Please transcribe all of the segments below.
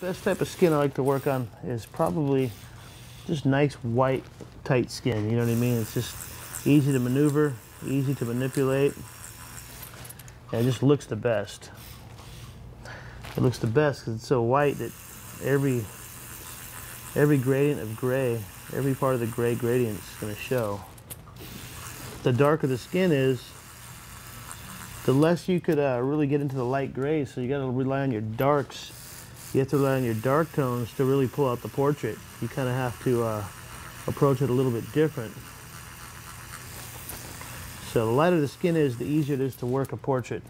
Best type of skin I like to work on is probably just nice white tight skin, you know what I mean? It's just easy to maneuver, easy to manipulate, and it just looks the best. It looks the best because it's so white that every gradient of gray, every part of the gray gradient is going to show. The darker the skin is, the less you could really get into the light grays, so you got to rely on your darks. You have to rely on your dark tones to really pull out the portrait. You kind of have to approach it a little bit different. So the lighter the skin is, the easier it is to work a portrait.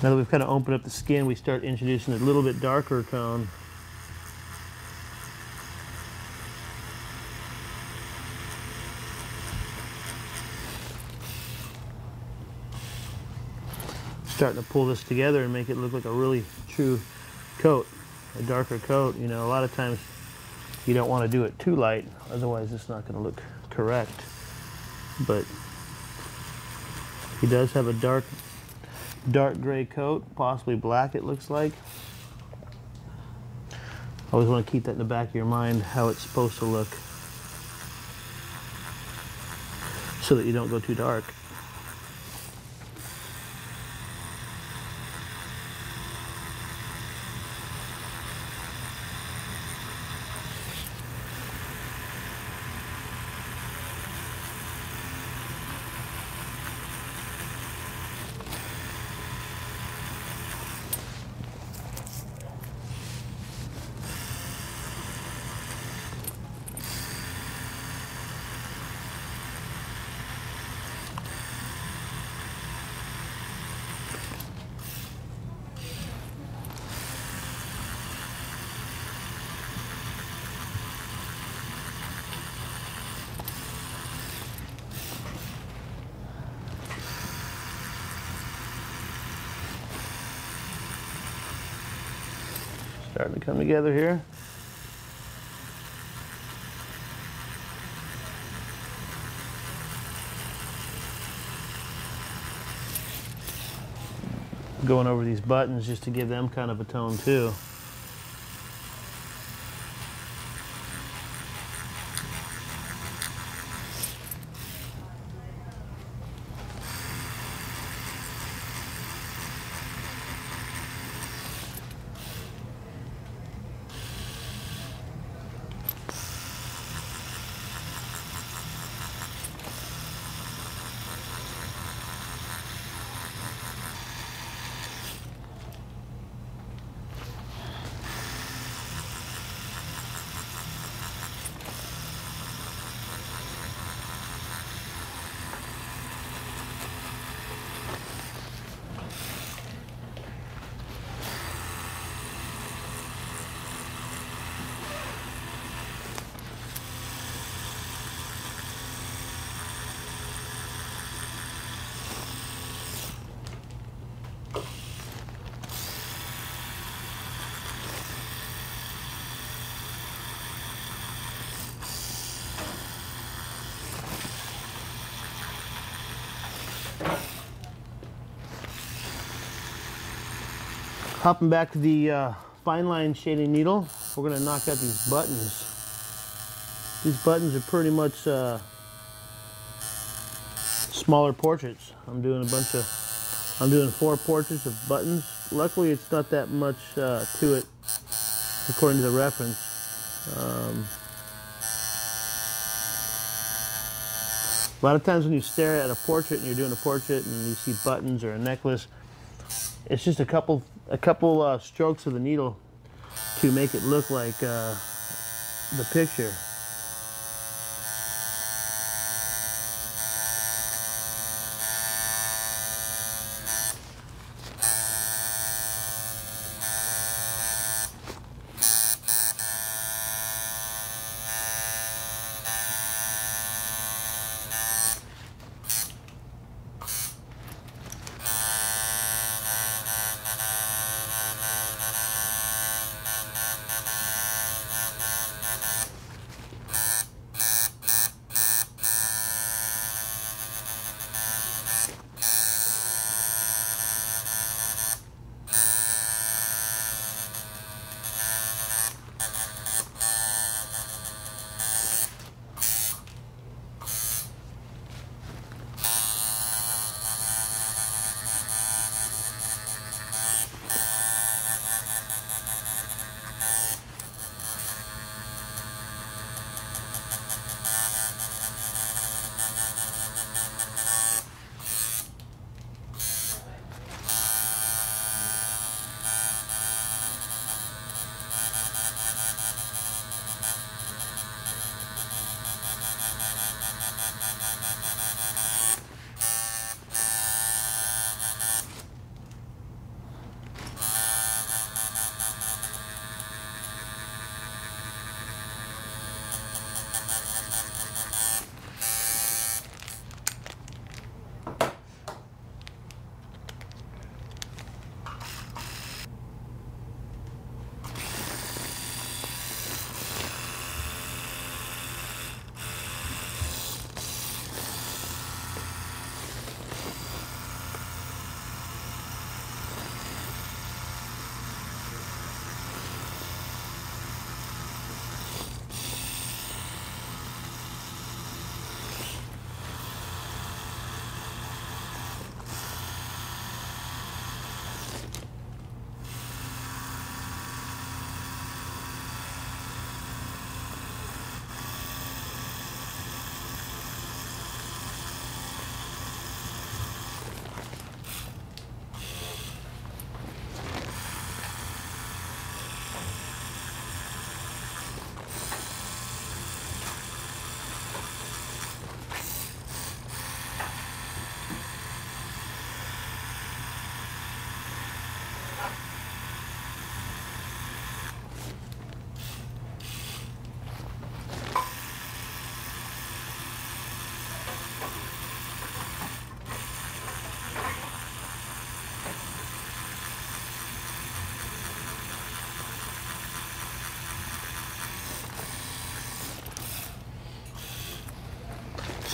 Now that we've kind of opened up the skin, we start introducing a little bit darker tone. Starting to pull this together and make it look like a really true coat, a darker coat. You know, a lot of times you don't want to do it too light, otherwise it's not going to look correct. But he does have a dark gray coat, possibly black it looks like. Always want to keep that in the back of your mind, how it's supposed to look, so that you don't go too dark. Starting to come together here. Going over these buttons just to give them kind of a tone too. Hopping back to the fine line shading needle, we're going to knock out these buttons. These buttons are pretty much smaller portraits. I'm doing 4 portraits of buttons. Luckily it's not that much to it according to the reference. A lot of times when you stare at a portrait and you're doing a portrait and you see buttons or a necklace, it's just a couple strokes of the needle to make it look like the picture.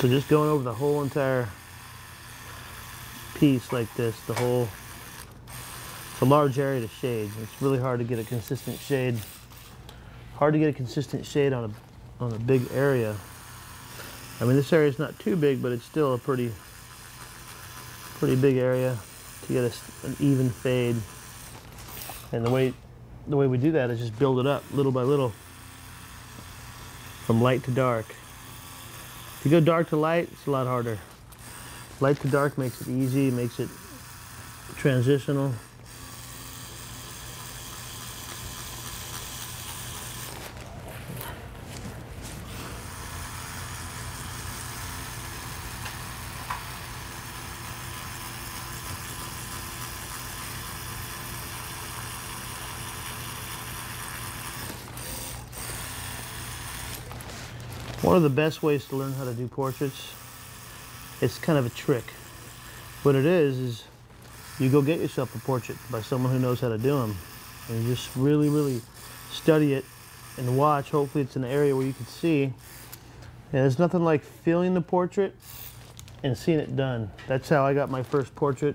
So just going over the whole entire piece like this, it's a large area to shade. It's really hard to get a consistent shade. Hard to get a consistent shade on a big area. I mean, this area is not too big, but it's still a pretty big area to get an even fade. And the way we do that is just build it up little by little, from light to dark. If you go dark to light, it's a lot harder. Light to dark makes it easy, makes it transitional. One of the best ways to learn how to do portraits, it's kind of a trick. What it is you go get yourself a portrait by someone who knows how to do them. And you just really study it and watch. Hopefully it's an area where you can see. And there's nothing like feeling the portrait and seeing it done. That's how I got my first portrait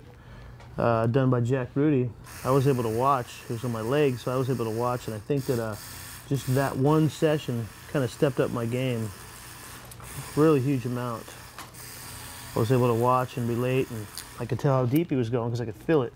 done by Jack Rudy. I was able to watch. It was on my leg, so I was able to watch. And I think that just that one session kind of stepped up my game. Really huge amount. I was able to watch and relate, and I could tell how deep he was going because I could feel it.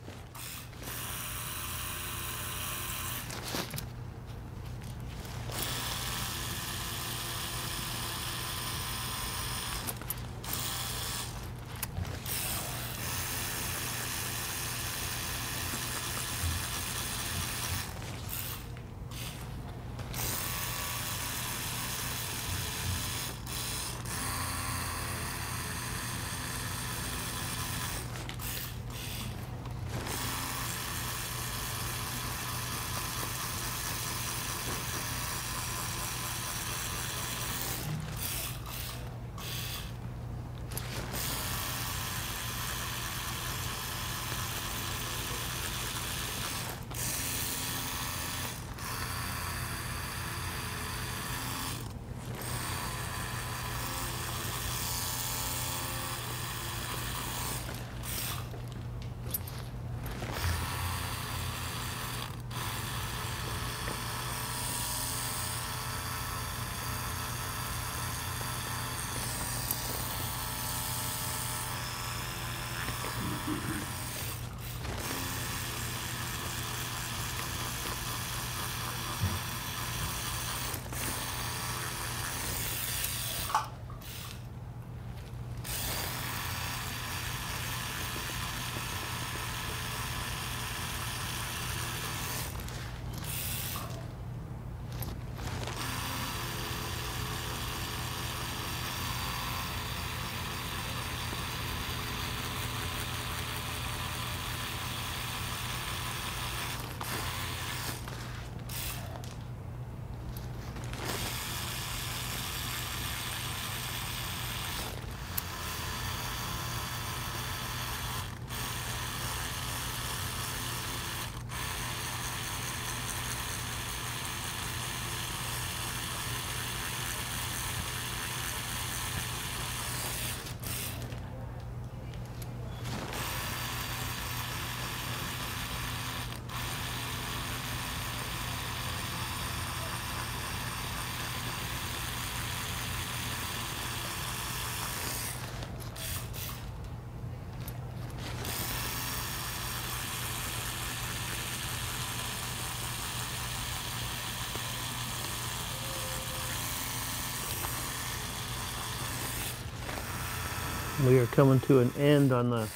We are coming to an end on the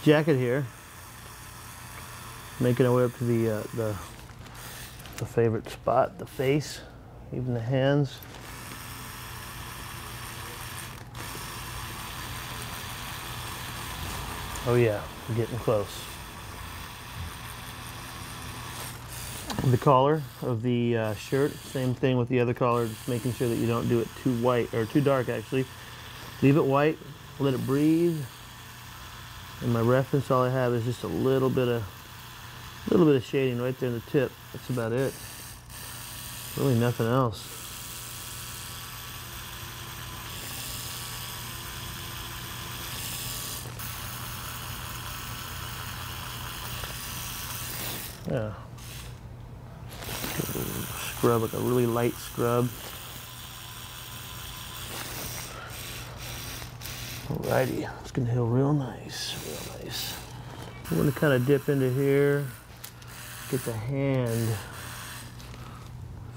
jacket here. Making our way up to the favorite spot, the face, even the hands. Oh yeah, we're getting close. The collar of the shirt, same thing with the other collar, just making sure that you don't do it too white, or too dark actually. Leave it white, let it breathe. And my reference, all I have is just a little bit of shading right there in the tip. That's about it. Really nothing else. Yeah. Scrub, like a really light scrub. Alrighty, it's gonna heal real nice, real nice. I'm gonna kind of dip into here, get the hand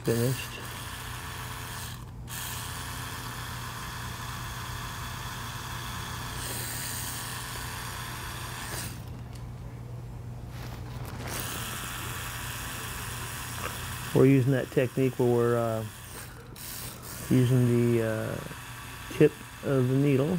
finished. We're using that technique where we're using the tip of the needle.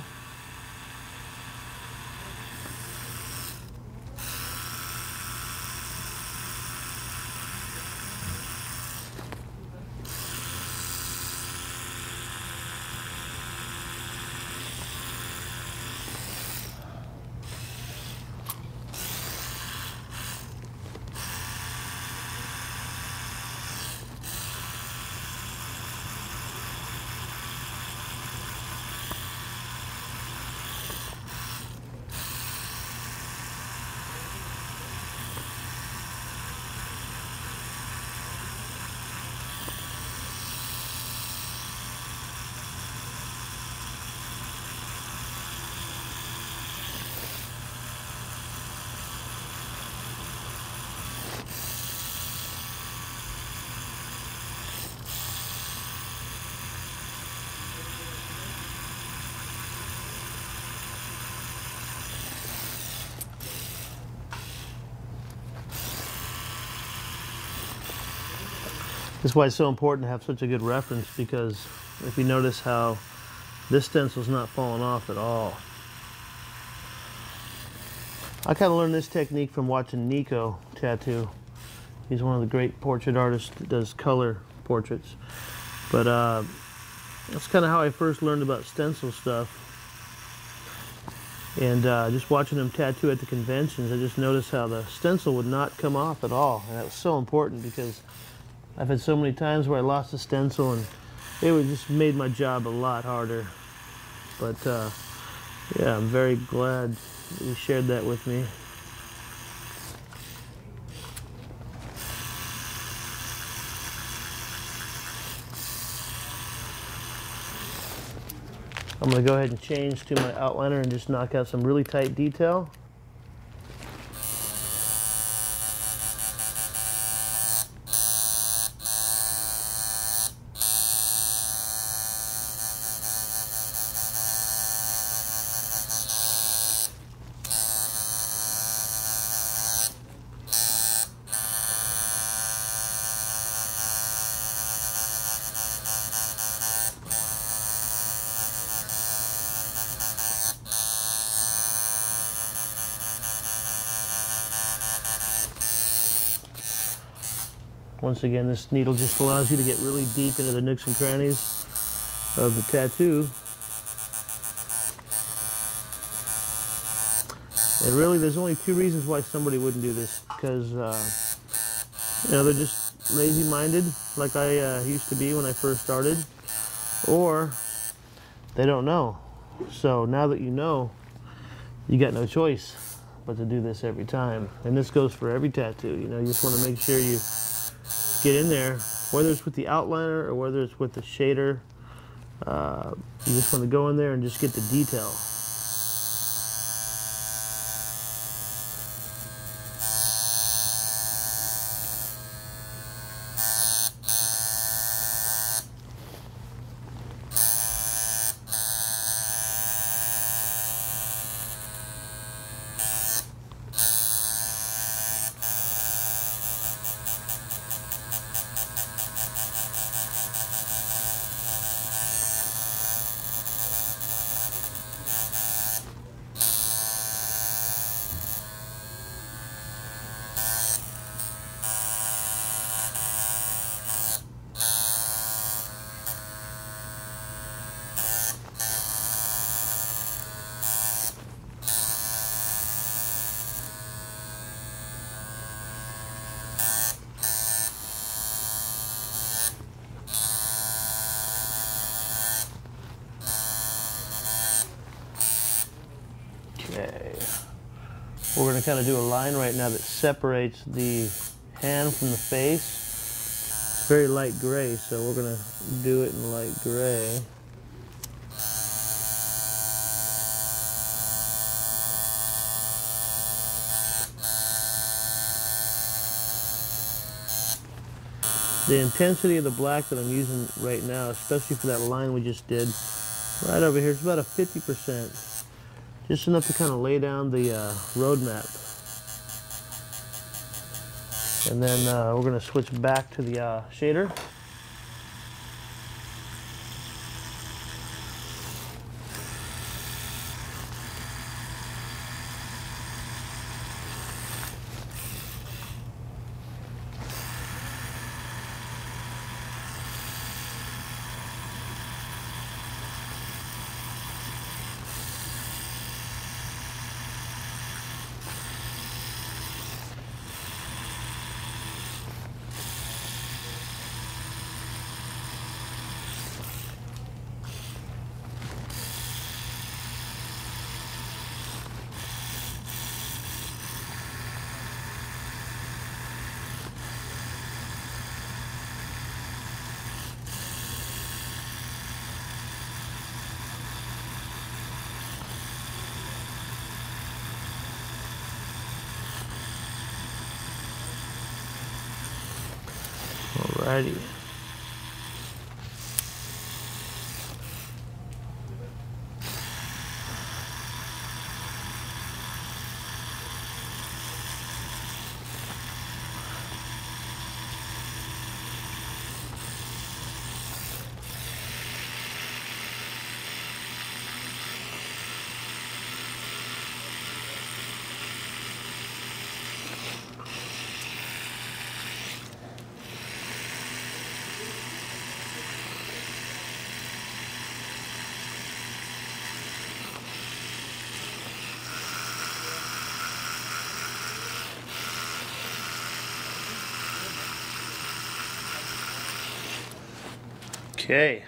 That's why it's so important to have such a good reference, because if you notice how this stencil's not falling off at all. I kind of learned this technique from watching Nico tattoo. He's one of the great portrait artists that does color portraits. But that's kind of how I first learned about stencil stuff. And just watching him tattoo at the conventions, I just noticed how the stencil would not come off at all. And that was so important, because I've had so many times where I lost a stencil and it would just made my job a lot harder. But yeah, I'm very glad that you shared that with me. I'm going to go ahead and change to my outliner and just knock out some really tight detail. Once again, this needle just allows you to get really deep into the nooks and crannies of the tattoo. And really, there's only two reasons why somebody wouldn't do this. Because, you know, they're just lazy-minded, like I used to be when I first started. Or they don't know. So now that you know, you got no choice but to do this every time. And this goes for every tattoo. You know, you just want to make sure you get in there, whether it's with the outliner or whether it's with the shader. You just want to go in there and just get the detail. Okay, we're going to kind of do a line right now that separates the tan from the face. It's very light gray, so we're gonna do it in light gray. The intensity of the black that I'm using right now, especially for that line we just did, right over here, it's about a 50%. Just enough to kind of lay down the roadmap. And then we're going to switch back to the shader. Alrighty. Okay,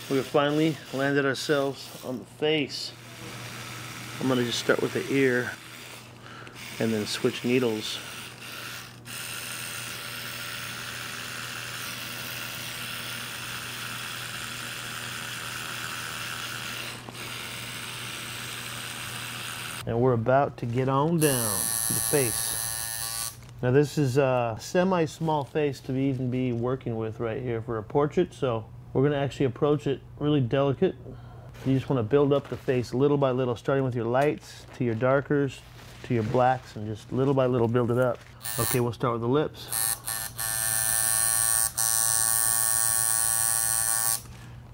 we finally landed ourselves on the face. I'm going to just start with the ear and then switch needles. And we're about to get on down to the face. Now this is a semi-small face to even be working with right here for a portrait, so we're going to actually approach it really delicate. You just want to build up the face little by little, starting with your lights, to your darkers, to your blacks, and just little by little build it up. Okay, we'll start with the lips.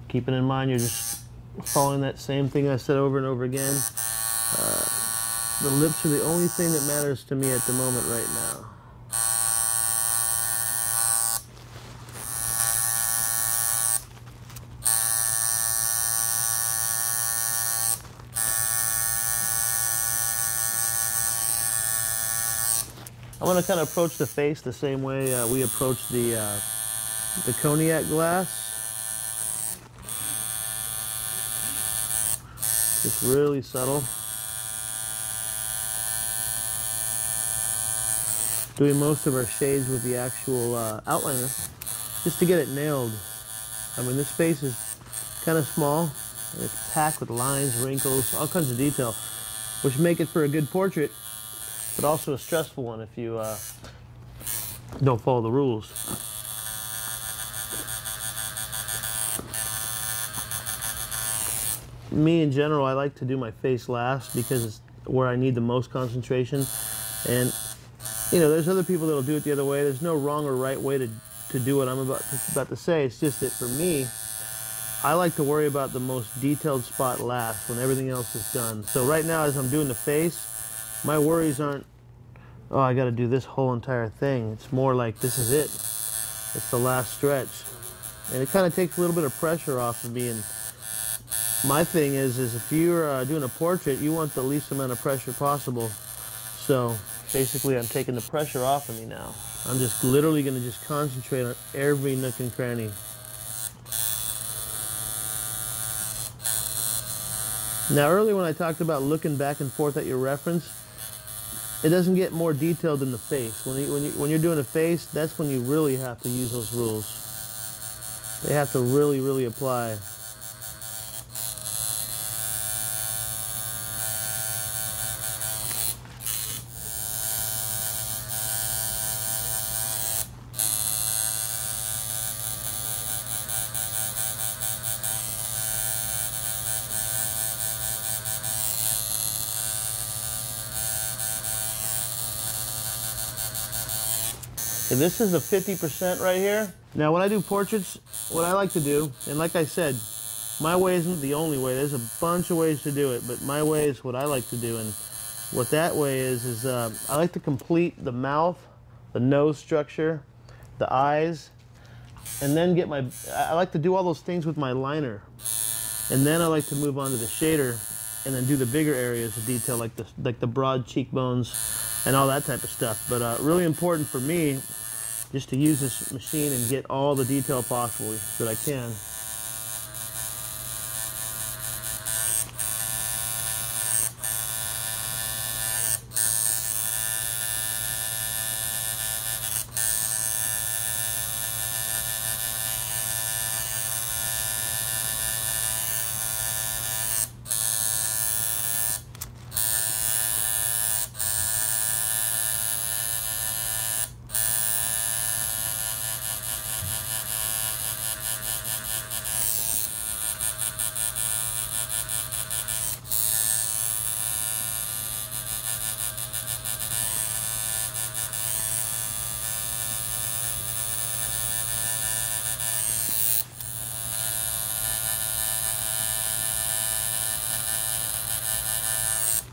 Keeping in mind you're just following that same thing I said over and over again. The lips are the only thing that matters to me at the moment right now. I'm going to kind of approach the face the same way we approach the cognac glass. Just really subtle. Doing most of our shades with the actual outliner just to get it nailed. I mean, this face is kind of small. And it's packed with lines, wrinkles, all kinds of detail, which make it for a good portrait, but also a stressful one if you don't follow the rules. Me in general, I like to do my face last because it's where I need the most concentration. And you know, there's other people that'll do it the other way. There's no wrong or right way to do what I'm about to say. It's just that for me, I like to worry about the most detailed spot last when everything else is done. So right now, as I'm doing the face, my worries aren't, oh, I got to do this whole entire thing. It's more like, this is it. It's the last stretch. And it kind of takes a little bit of pressure off of me. And my thing is if you're doing a portrait, you want the least amount of pressure possible. So basically, I'm taking the pressure off of me now. I'm just literally going to just concentrate on every nook and cranny. Now, earlier when I talked about looking back and forth at your reference, it doesn't get more detailed than the face. When you're doing a face, that's when you really have to use those rules. They have to really, really apply. And this is the 50% right here. Now when I do portraits, what I like to do, and like I said, my way isn't the only way. There's a bunch of ways to do it, but my way is what I like to do. And what that way is I like to complete the mouth, the nose structure, the eyes, and then I like to do all those things with my liner. And then I like to move on to the shader and then do the bigger areas of detail like the broad cheekbones and all that type of stuff. But really important for me just to use this machine and get all the detail possible that I can.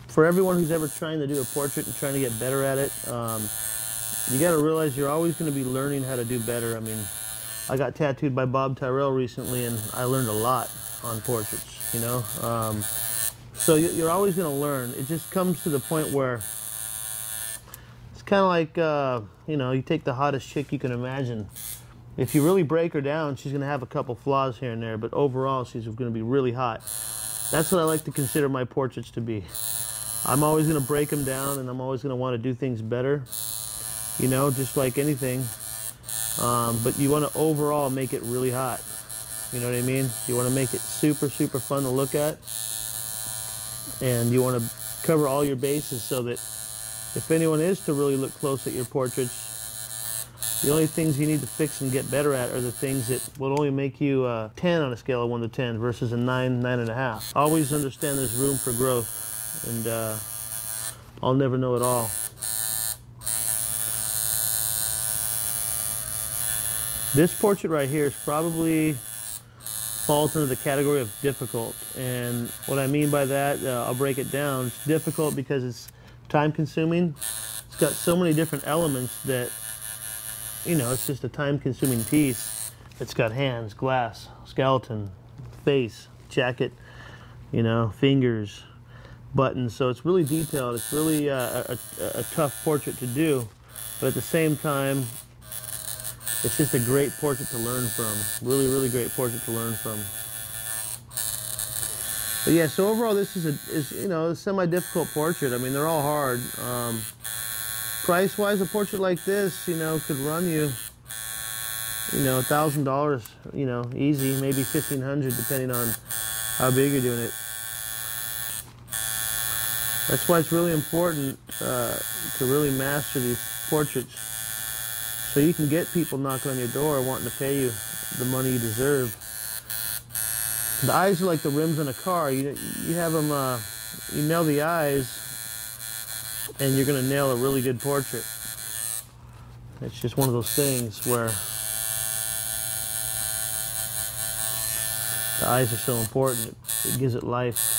For everyone who's ever trying to do a portrait and trying to get better at it, you got to realize you're always going to be learning how to do better. I mean, I got tattooed by Bob Tyrrell recently, and I learned a lot on portraits, you know. So you're always going to learn. It just comes to the point where it's kind of like, you know, you take the hottest chick you can imagine. If you really break her down, she's going to have a couple flaws here and there, but overall, she's going to be really hot. That's what I like to consider my portraits to be. I'm always going to break them down, and I'm always going to want to do things better, you know, just like anything. But you want to overall make it really hot. You know what I mean? You want to make it super, super fun to look at. And you want to cover all your bases so that if anyone is to really look close at your portraits, the only things you need to fix and get better at are the things that will only make you 10 on a scale of 1 to 10 versus a 9, 9.5. Always understand there's room for growth. And I'll never know it all. This portrait right here is probably falls into the category of difficult. And what I mean by that, I'll break it down. It's difficult because it's time consuming. It's got so many different elements that, you know, it's just a time consuming piece. It's got hands, glass, skeleton, face, jacket, you know, fingers, buttons, so it's really detailed. It's really a tough portrait to do, but at the same time, it's just a great portrait to learn from. Really, really great portrait to learn from. But yeah, so overall, this is you know, a semi-difficult portrait. I mean, they're all hard. Price-wise, a portrait like this, you know, could run you, you know, $1,000, you know, easy, maybe $1,500, depending on how big you're doing it. That's why it's really important to really master these portraits so you can get people knocking on your door wanting to pay you the money you deserve. The eyes are like the rims on a car. You have them, you nail the eyes and you're going to nail a really good portrait. It's just one of those things where the eyes are so important. It gives it life.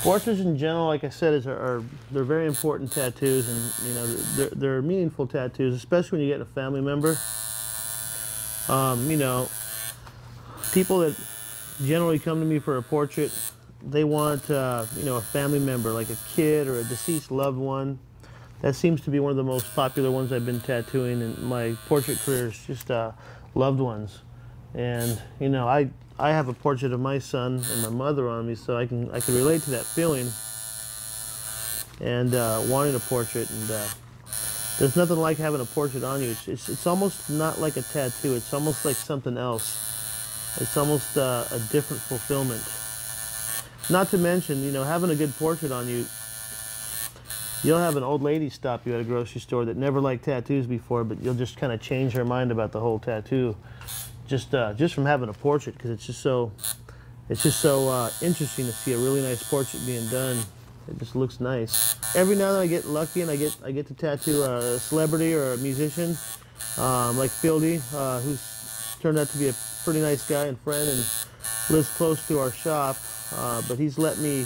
Portraits in general, like I said, they're very important tattoos, and you know they're meaningful tattoos, especially when you get a family member. You know, people that generally come to me for a portrait, they want you know, a family member, like a kid or a deceased loved one. That seems to be one of the most popular ones I've been tattooing in my portrait career, is just loved ones. And you know, I have a portrait of my son and my mother on me, so I can relate to that feeling and wanting a portrait. And there's nothing like having a portrait on you. It's almost not like a tattoo. It's almost like something else. It's almost a different fulfillment. Not to mention, you know, having a good portrait on you, you'll have an old lady stop you at a grocery store that never liked tattoos before, but you'll just kind of change her mind about the whole tattoo, just from having a portrait, because it's just so interesting to see a really nice portrait being done. It just looks nice. Every now and then I get lucky and I get to tattoo a celebrity or a musician, like Fieldy, who's turned out to be a pretty nice guy and friend and lives close to our shop. But he's allowed me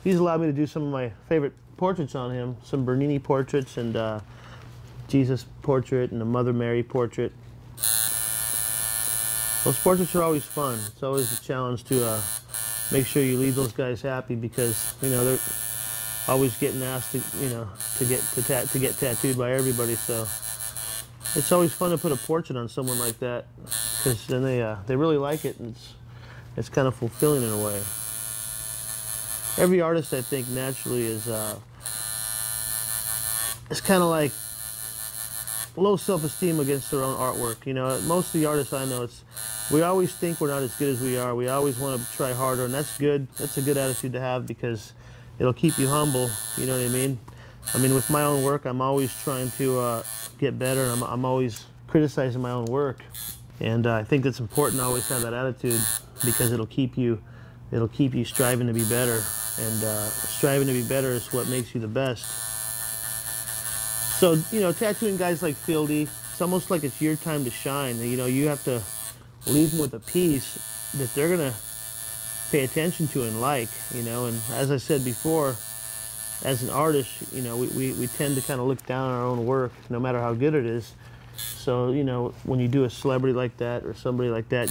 to do some of my favorite portraits on him, some Bernini portraits and Jesus portrait and a Mother Mary portrait. Those portraits are always fun. It's always a challenge to make sure you leave those guys happy, because you know they're always getting asked to, you know, to get tattooed by everybody. So it's always fun to put a portrait on someone like that, because then they really like it, and it's kind of fulfilling in a way. Every artist, I think, naturally is it's kind of like low self-esteem against their own artwork. You know, most of the artists I know, we always think we're not as good as we are. We always want to try harder, and that's good. That's a good attitude to have, because it'll keep you humble. You know what I mean? I mean, with my own work, I'm always trying to get better, and I'm always criticizing my own work. And I think it's important to always have that attitude, because it'll keep you striving to be better. And striving to be better is what makes you the best. So, you know, tattooing guys like Fieldy, it's almost like it's your time to shine. You know, you have to leave them with a piece that they're gonna pay attention to and like, you know. And as I said before, as an artist, you know, we tend to kind of look down on our own work, no matter how good it is. So, you know, when you do a celebrity like that, or somebody like that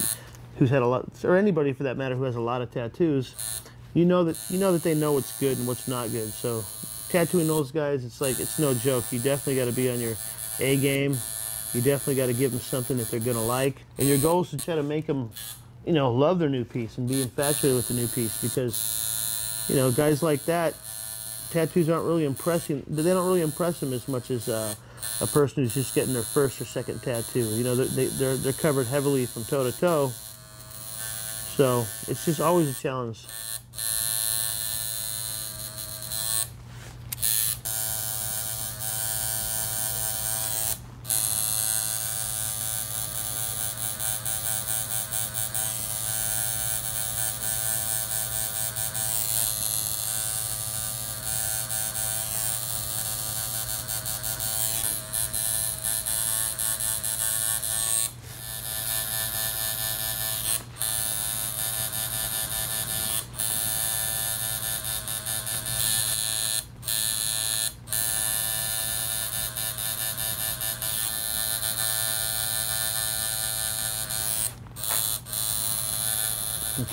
who's had a lot, or anybody for that matter who has a lot of tattoos, you know that they know what's good and what's not good. So tattooing those guys, it's no joke. You definitely got to be on your A game. You definitely got to give them something that they're gonna like, and your goal is to try to make them, you know, love their new piece and be infatuated with the new piece, because, you know, guys like that, tattoos aren't really impressing. They don't really impress them as much as a person who's just getting their first or second tattoo. You know, they're covered heavily from toe to toe, so it's just always a challenge.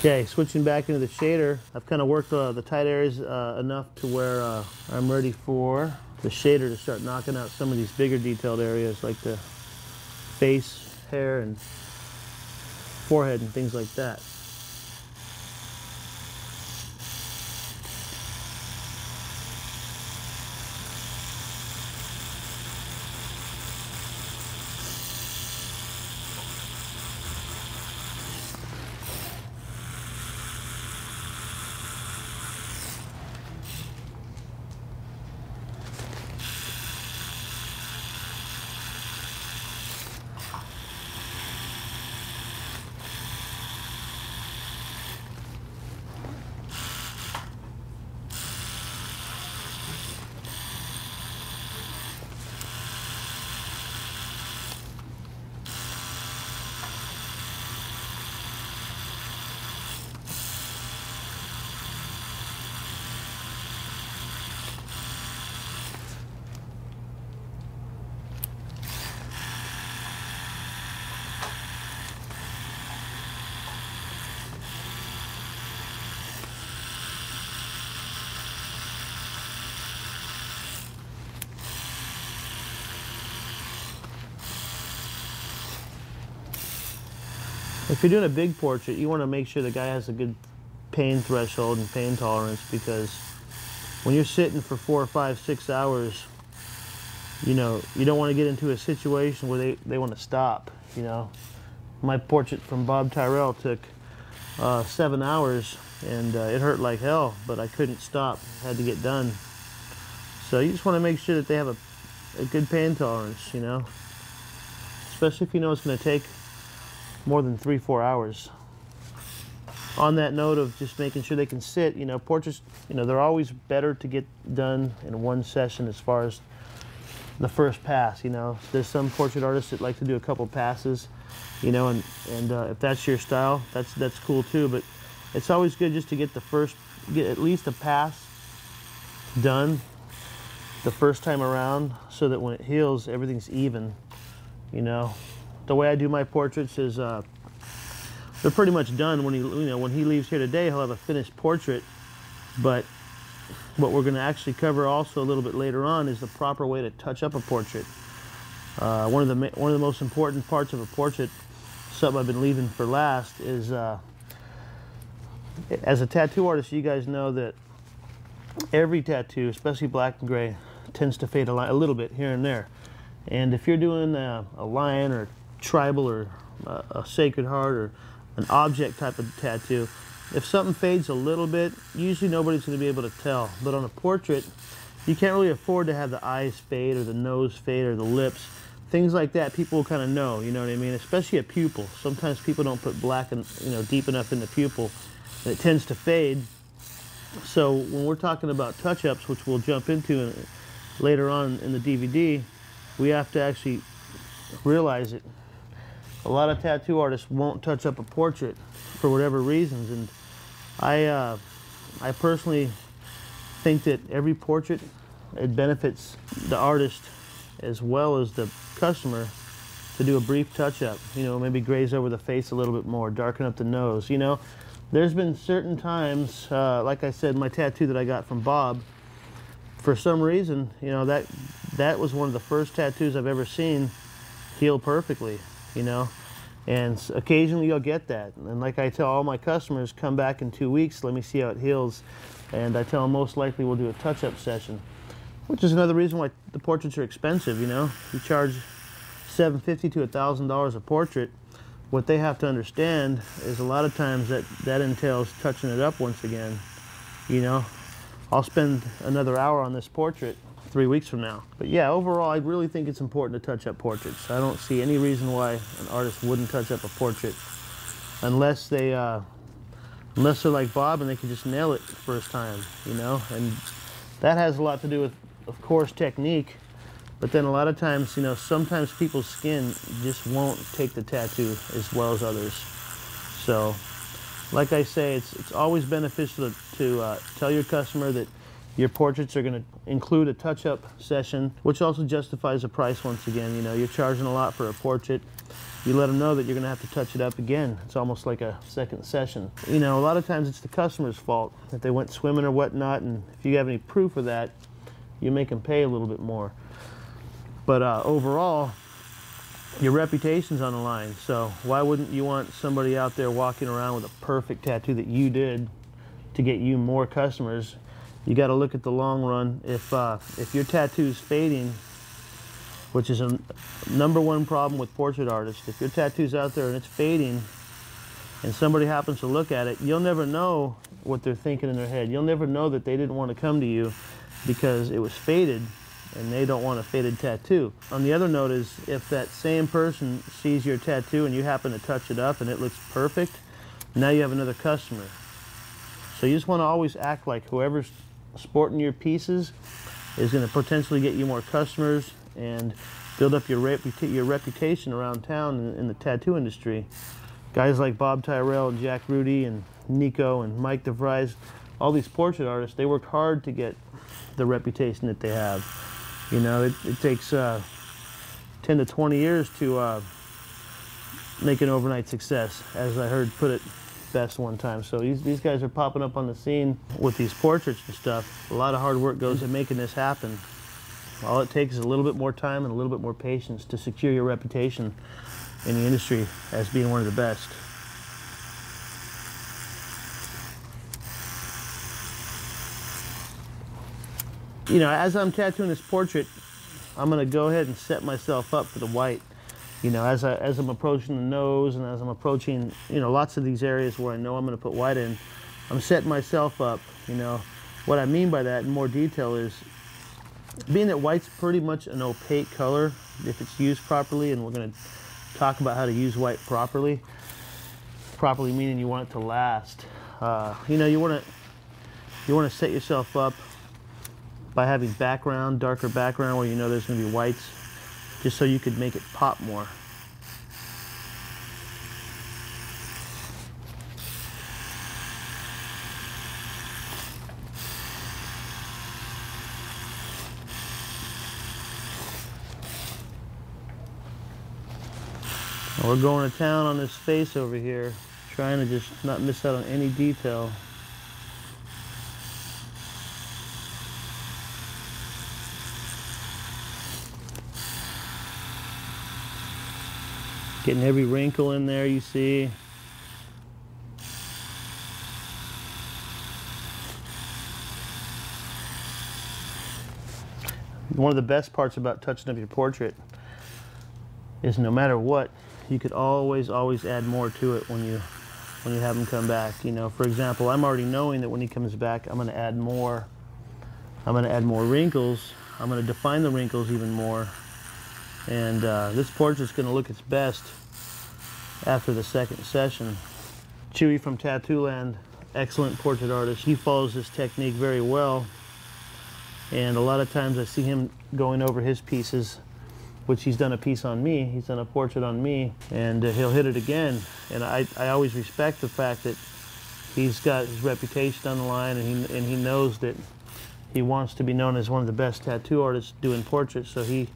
Okay, switching back into the shader, I've kind of worked the tight areas enough to where I'm ready for the shader to start knocking out some of these bigger detailed areas, like the face, hair, and forehead and things like that. If you're doing a big portrait, you want to make sure the guy has a good pain threshold and pain tolerance, because when you're sitting for 4, 5, 6 hours, you know, you don't want to get into a situation where they want to stop, you know. My portrait from Bob Tyrrell took 7 hours, and it hurt like hell, but I couldn't stop. I had to get done. So you just want to make sure that they have a good pain tolerance, you know, especially if you know it's going to take more than 3, 4 hours. On that note of just making sure they can sit, you know, portraits, you know, they're always better to get done in one session as far as the first pass, you know. There's some portrait artists that like to do a couple passes, you know, and if that's your style, that's cool too, but it's always good just to get at least a pass done the first time around, so that when it heals, everything's even, you know. The way I do my portraits is they're pretty much done. When he leaves here today, he'll have a finished portrait. But what we're going to actually cover also a little bit later on is the proper way to touch up a portrait. One of the most important parts of a portrait, something I've been leaving for last, is as a tattoo artist, you guys know that every tattoo, especially black and gray, tends to fade a little bit here and there. And if you're doing a lion or tribal or a sacred heart or an object type of tattoo, if something fades a little bit, usually nobody's going to be able to tell. But on a portrait, you can't really afford to have the eyes fade or the nose fade or the lips. Things like that, people will kind of know, you know what I mean? Especially a pupil. Sometimes people don't put black and, you know, deep enough in the pupil, and it tends to fade. So when we're talking about touch-ups, which we'll jump into later on in the DVD, we have to actually realize it. A lot of tattoo artists won't touch up a portrait for whatever reasons, and I personally think that every portrait, it benefits the artist as well as the customer to do a brief touch-up. You know, maybe graze over the face a little bit more, darken up the nose. You know, there's been certain times, like I said, my tattoo that I got from Bob, for some reason, you know, that was one of the first tattoos I've ever seen heal perfectly, you know. And occasionally you'll get that. And like I tell all my customers, come back in 2 weeks, let me see how it heals. And I tell them most likely we'll do a touch-up session, which is another reason why the portraits are expensive, you know. You charge $750 to $1,000 a portrait. What they have to understand is a lot of times that entails touching it up once again, you know. I'll spend another hour on this portrait 3 weeks from now. But yeah, overall, I really think it's important to touch up portraits. I don't see any reason why an artist wouldn't touch up a portrait, unless they're like Bob and they can just nail it first time, you know. And that has a lot to do with, of course, technique. But then a lot of times, you know, sometimes people's skin just won't take the tattoo as well as others. So, like I say, it's always beneficial to tell your customer that your portraits are going to include a touch-up session, which also justifies the price once again. You know, you're charging a lot for a portrait. You let them know that you're going to have to touch it up again. It's almost like a second session. You know, a lot of times it's the customer's fault that they went swimming or whatnot, and if you have any proof of that, you make them pay a little bit more. But overall, your reputation's on the line. So why wouldn't you want somebody out there walking around with a perfect tattoo that you did to get you more customers? You got to look at the long run. If your tattoo's fading, which is a #1 problem with portrait artists, if your tattoo's out there and it's fading, and somebody happens to look at it, you'll never know what they're thinking in their head. You'll never know that they didn't want to come to you because it was faded, and they don't want a faded tattoo. On the other note is, if that same person sees your tattoo and you happen to touch it up and it looks perfect, now you have another customer. So you just want to always act like whoever's sporting your pieces is going to potentially get you more customers and build up your reputation around town in the tattoo industry. Guys like Bob Tyrrell and Jack Rudy and Nico and Mike DeVries, all these portrait artists, they work hard to get the reputation that they have. You know, it takes 10 to 20 years to make an overnight success, as I heard put it best one time. So these guys are popping up on the scene with these portraits and stuff. A lot of hard work goes into making this happen. All it takes is a little bit more time and a little bit more patience to secure your reputation in the industry as being one of the best. You know, as I'm tattooing this portrait, I'm gonna go ahead and set myself up for the white. You know, as I'm approaching the nose and as I'm approaching, you know, lots of these areas where I know I'm gonna put white in, I'm setting myself up, you know. What I mean by that in more detail is, being that white's pretty much an opaque color if it's used properly, and we're gonna talk about how to use white properly. Properly meaning you want it to last. You know, you wanna set yourself up by having background, darker background where you know there's gonna be whites, just so you could make it pop more. We're going to town on this face over here, trying to just not miss out on any detail. Getting every wrinkle in there you see. One of the best parts about touching up your portrait is no matter what, you could always add more to it when you have him come back. You know, for example, I'm already knowing that when he comes back, I'm going to add more. I'm going to add more wrinkles. I'm going to define the wrinkles even more. And this portrait's going to look its best after the second session. Chewy from Tattoo Land, excellent portrait artist. He follows this technique very well. And a lot of times I see him going over his pieces, which he's done a piece on me, he's done a portrait on me, and he'll hit it again. And I always respect the fact that he's got his reputation on the line, and he knows that he wants to be known as one of the best tattoo artists doing portraits, so he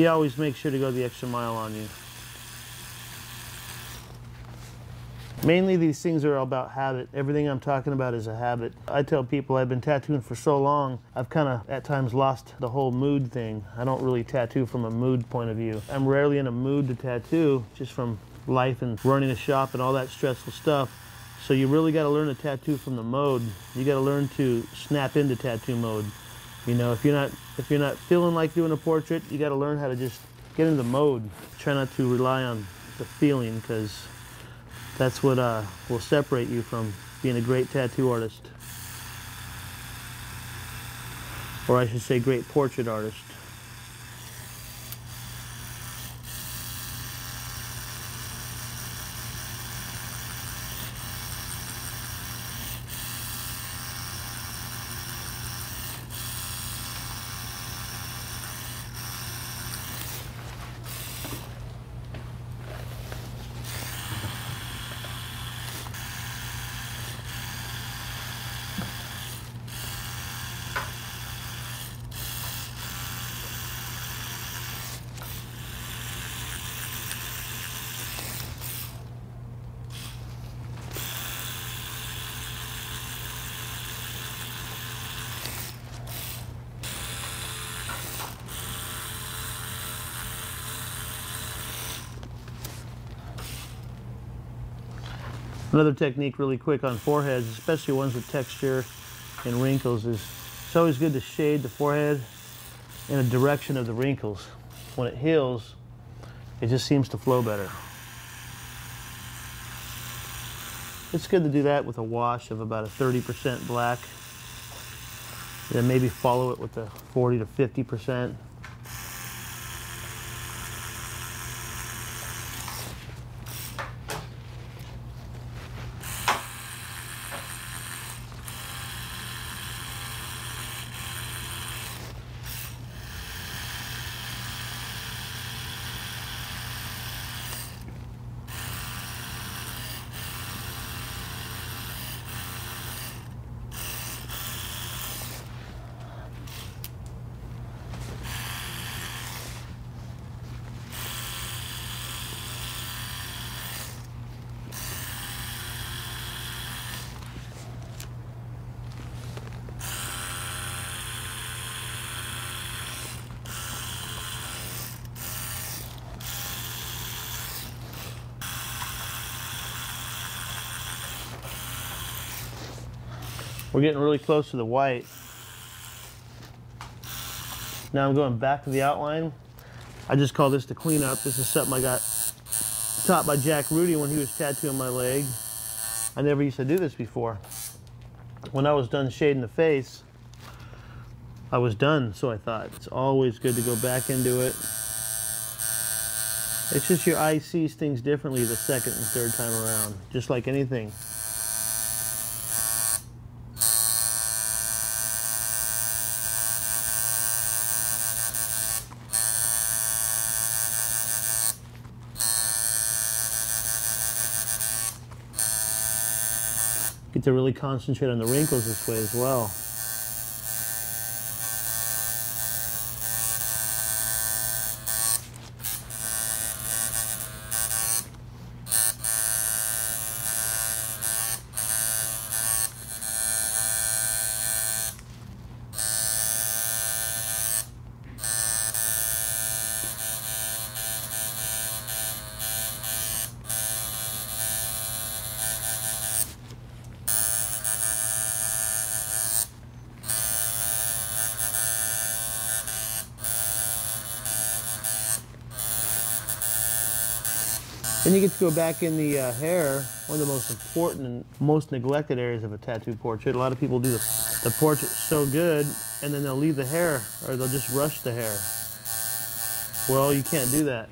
always makes sure to go the extra mile on you. Mainly these things are about habit. Everything I'm talking about is a habit. I tell people I've been tattooing for so long, I've kind of at times lost the whole mood thing. I don't really tattoo from a mood point of view. I'm rarely in a mood to tattoo, just from life and running a shop and all that stressful stuff. So you really got to learn to tattoo from the mode. You got to learn to snap into tattoo mode. You know, if you're not feeling like doing a portrait, you got to learn how to just get into the mode. Try not to rely on the feeling, because that's what will separate you from being a great tattoo artist. Or I should say great portrait artist. Another technique really quick on foreheads, especially ones with texture and wrinkles, is it's always good to shade the forehead in a direction of the wrinkles. When it heals, it just seems to flow better. It's good to do that with a wash of about a 30% black. Then maybe follow it with a 40 to 50%. We're getting really close to the white. Now I'm going back to the outline. I just call this the cleanup. This is something I got taught by Jack Rudy when he was tattooing my leg. I never used to do this before. When I was done shading the face, I was done, so I thought. It's always good to go back into it. It's just your eye sees things differently the second and third time around, just like anything. Get to really concentrate on the wrinkles this way as well. Then you get to go back in the hair, one of the most important and most neglected areas of a tattoo portrait. A lot of people do the portrait so good, and then they'll leave the hair, or they'll just rush the hair. Well, you can't do that.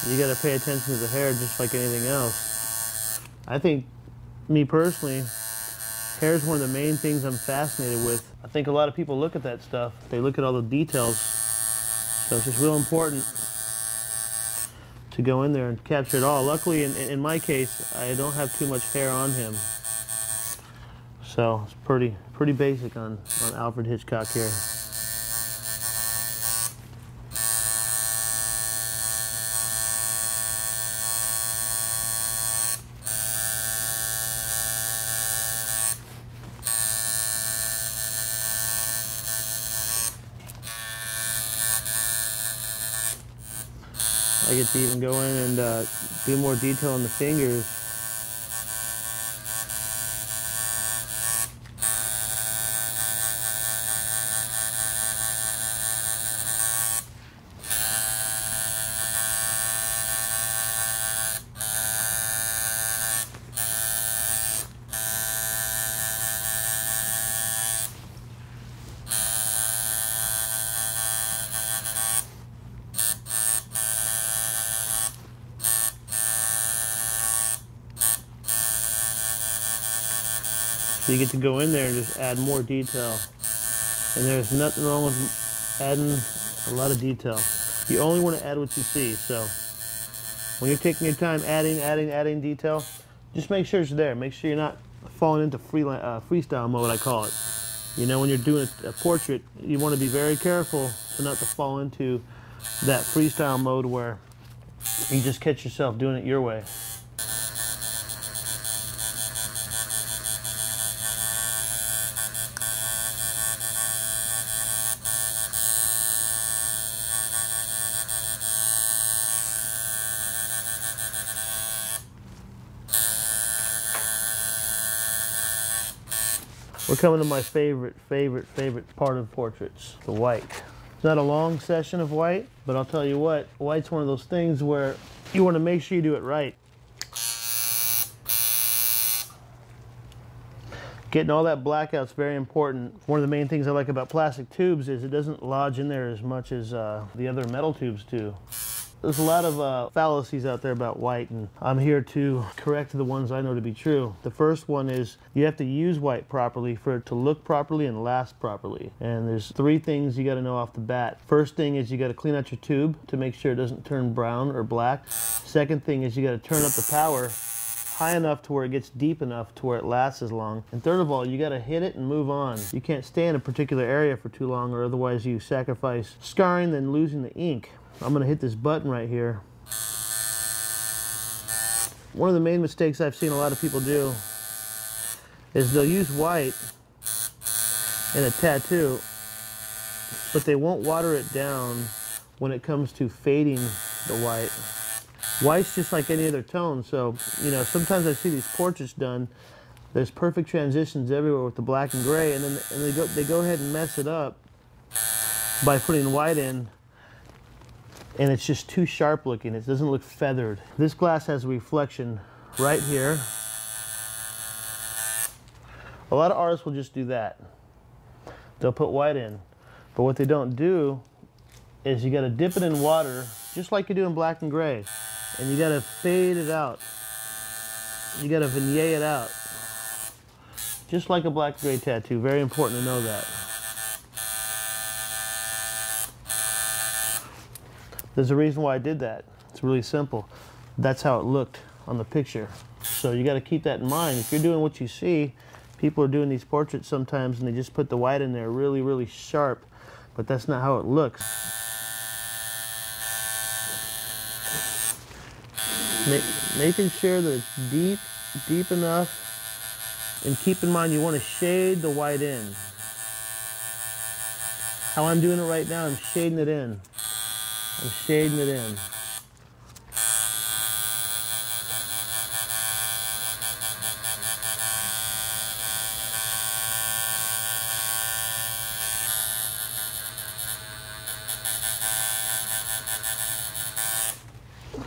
You got to pay attention to the hair just like anything else. I think, me personally, hair is one of the main things I'm fascinated with. I think a lot of people look at that stuff. They look at all the details. So it's just real important to go in there and capture it all. Luckily, in my case, I don't have too much hair on him. So it's pretty basic on Alfred Hitchcock here. I get to even go in and do more detail on the fingers. So you get to go in there and just add more detail. And there's nothing wrong with adding a lot of detail. You only want to add what you see. So when you're taking your time adding detail, just make sure it's there. Make sure you're not falling into freestyle mode, I call it. You know, when you're doing a portrait, you want to be very careful so not to fall into that freestyle mode where you just catch yourself doing it your way. We're coming to my favorite part of portraits, the white. It's not a long session of white, but I'll tell you what, white's one of those things where you want to make sure you do it right. Getting all that black out's very important. One of the main things I like about plastic tubes is it doesn't lodge in there as much as the other metal tubes do. There's a lot of fallacies out there about white, and I'm here to correct the ones I know to be true. The first one is you have to use white properly for it to look properly and last properly. And there's three things you got to know off the bat. First thing is you got to clean out your tube to make sure it doesn't turn brown or black. Second thing is you got to turn up the power high enough to where it gets deep enough to where it lasts as long. And third of all, you got to hit it and move on. You can't stay in a particular area for too long, or otherwise you sacrifice scarring then losing the ink. I'm going to hit this button right here. One of the main mistakes I've seen a lot of people do is they'll use white in a tattoo, but they won't water it down when it comes to fading the white. White's just like any other tone, so you know, sometimes I see these portraits done, there's perfect transitions everywhere with the black and gray, and then they go ahead and mess it up. by putting white in, and it's just too sharp looking. It doesn't look feathered. This glass has a reflection right here. A lot of artists will just do that. They'll put white in. But what they don't do is you gotta dip it in water, just like you do in black and gray. And you gotta fade it out. You gotta vignette it out. Just like a black and gray tattoo. Very important to know that. There's a reason why I did that. It's really simple. That's how it looked on the picture. So you gotta keep that in mind. If you're doing what you see, people are doing these portraits sometimes and they just put the white in there really, really sharp, but that's not how it looks. Making sure that it's deep enough, and keep in mind you want to shade the white in. How I'm doing it right now, I'm shading it in. I'm shading it in.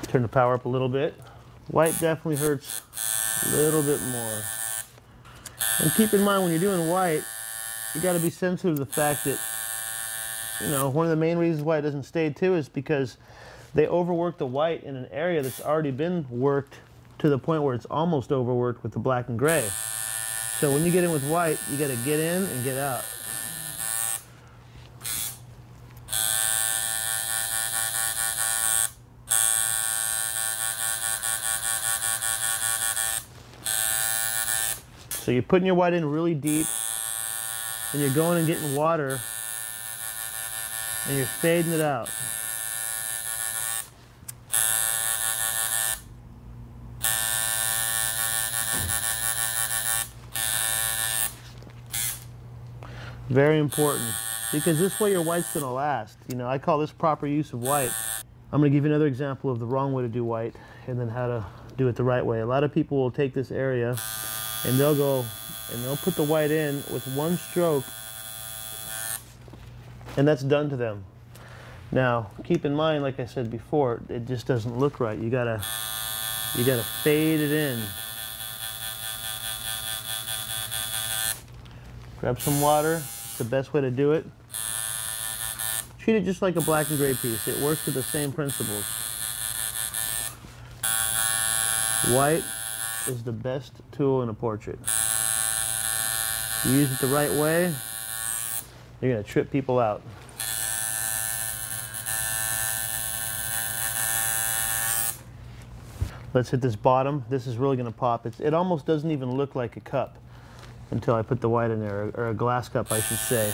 Turn the power up a little bit. White definitely hurts a little bit more. And keep in mind when you're doing white, you got to be sensitive to the fact that, you know, one of the main reasons why it doesn't stay too is because they overwork the white in an area that's already been worked to the point where it's almost overworked with the black and gray. So when you get in with white, you got to get in and get out. So you're putting your white in really deep, and you're going and getting water, and you're fading it out. Very important, because this way your white's gonna last. You know, I call this proper use of white. I'm gonna give you another example of the wrong way to do white, and then how to do it the right way. A lot of people will take this area, and they'll go and they'll put the white in with one stroke, and that's done to them. Now, keep in mind, like I said before, it just doesn't look right. You gotta fade it in. Grab some water. It's the best way to do it. Treat it just like a black and gray piece. It works with the same principles. White is the best tool in a portrait. If you use it the right way, you're going to trip people out. Let's hit this bottom. This is really going to pop. It almost doesn't even look like a cup until I put the white in there, or a glass cup, I should say.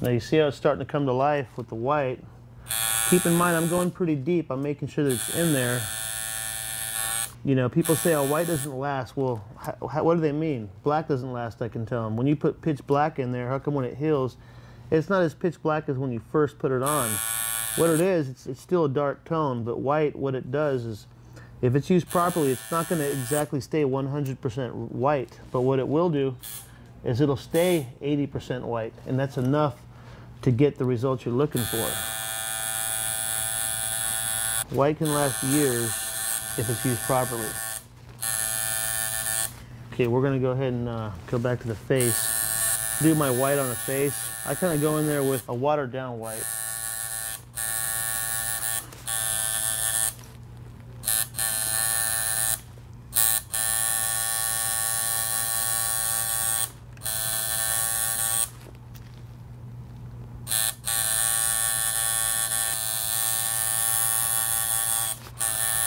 Now you see how it's starting to come to life with the white. Keep in mind, I'm going pretty deep. I'm making sure that it's in there. You know, people say, oh, white doesn't last. Well, what do they mean? Black doesn't last, I can tell them. When you put pitch black in there, how come when it heals, it's not as pitch black as when you first put it on? What it is, it's still a dark tone, but white, what it does is, if it's used properly, it's not going to exactly stay 100% white. But what it will do is it'll stay 80% white, and that's enough to get the results you're looking for. White can last years if it's used properly. Okay, we're gonna go ahead and go back to the face. Do my white on the face. I kind of go in there with a watered down white.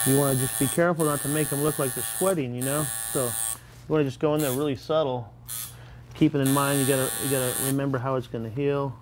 You want to just be careful not to make them look like they're sweating, you know? So you want to just go in there really subtle. Keeping in mind, you gotta remember how it's going to heal.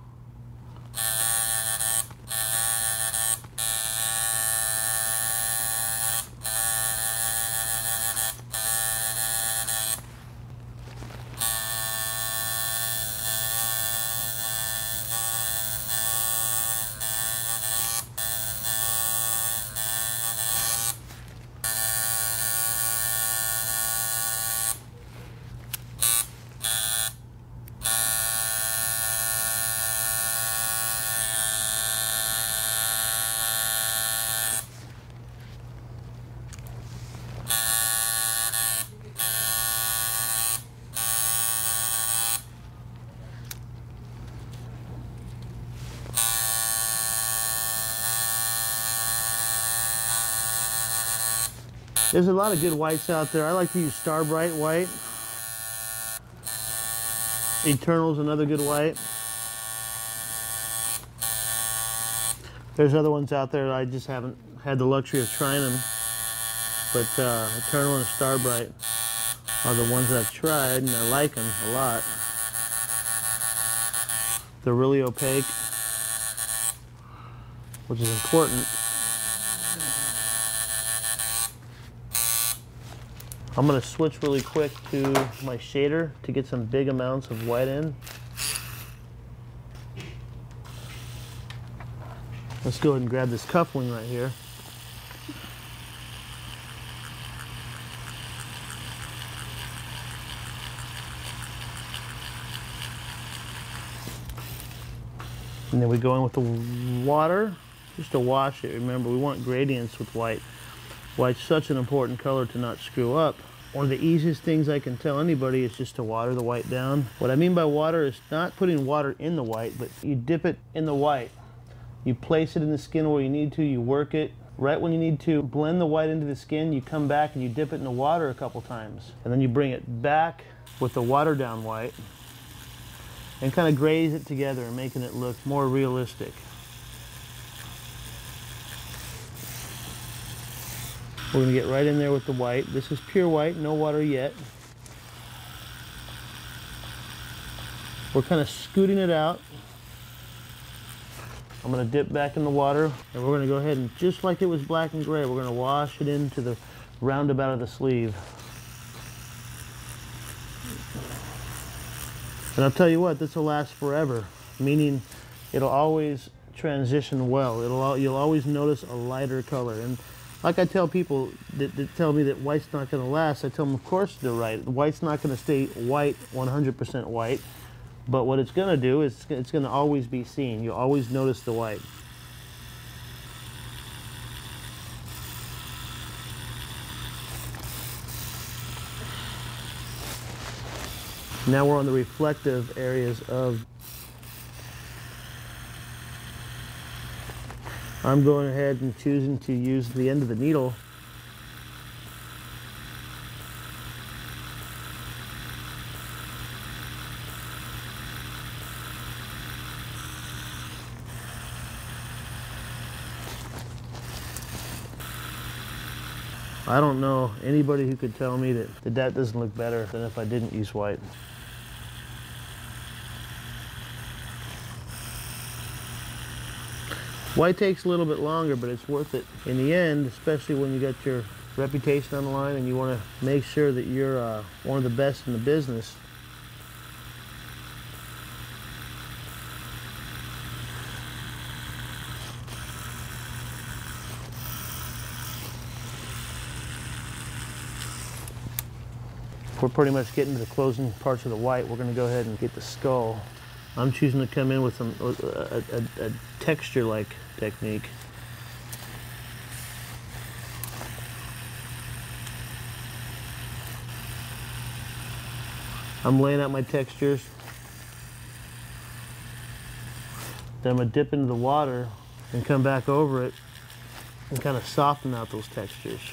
There's a lot of good whites out there. I like to use Star Bright white. Eternal's another good white. There's other ones out there that I just haven't had the luxury of trying them. But Eternal and Star Bright are the ones that I've tried, and I like them a lot. They're really opaque, which is important. I'm going to switch really quick to my shader to get some big amounts of white in. Let's go ahead and grab this cuffling right here. And then we go in with the water just to wash it. Remember, we want gradients with white. White's such an important color to not screw up. One of the easiest things I can tell anybody is just to water the white down. What I mean by water is not putting water in the white, but you dip it in the white. You place it in the skin where you need to, you work it. Right when you need to blend the white into the skin, you come back and you dip it in the water a couple times. And then you bring it back with the watered down white and kind of graze it together, making it look more realistic. We're going to get right in there with the white. This is pure white, no water yet. We're kind of scooting it out. I'm going to dip back in the water, and we're going to go ahead and, just like it was black and gray, we're going to wash it into the roundabout of the sleeve. And I'll tell you what, this will last forever, meaning it'll always transition well. You'll always notice a lighter color. And like I tell people that tell me that white's not going to last, I tell them, of course they're right. The white's not going to stay white, 100% white. But what it's going to do is it's going to always be seen. You'll always notice the white. Now we're on the reflective areas of. I'm going ahead and choosing to use the end of the needle I don't know anybody who could tell me that doesn't look better than if I didn't use white. White takes a little bit longer, but it's worth it in the end, especially when you got your reputation on the line and you want to make sure that you're one of the best in the business. We're pretty much getting to the closing parts of the white. We're going to go ahead and get the skull. I'm choosing to come in with a texture-like technique. I'm laying out my textures. Then I'm going to dip into the water and come back over it and kind of soften out those textures.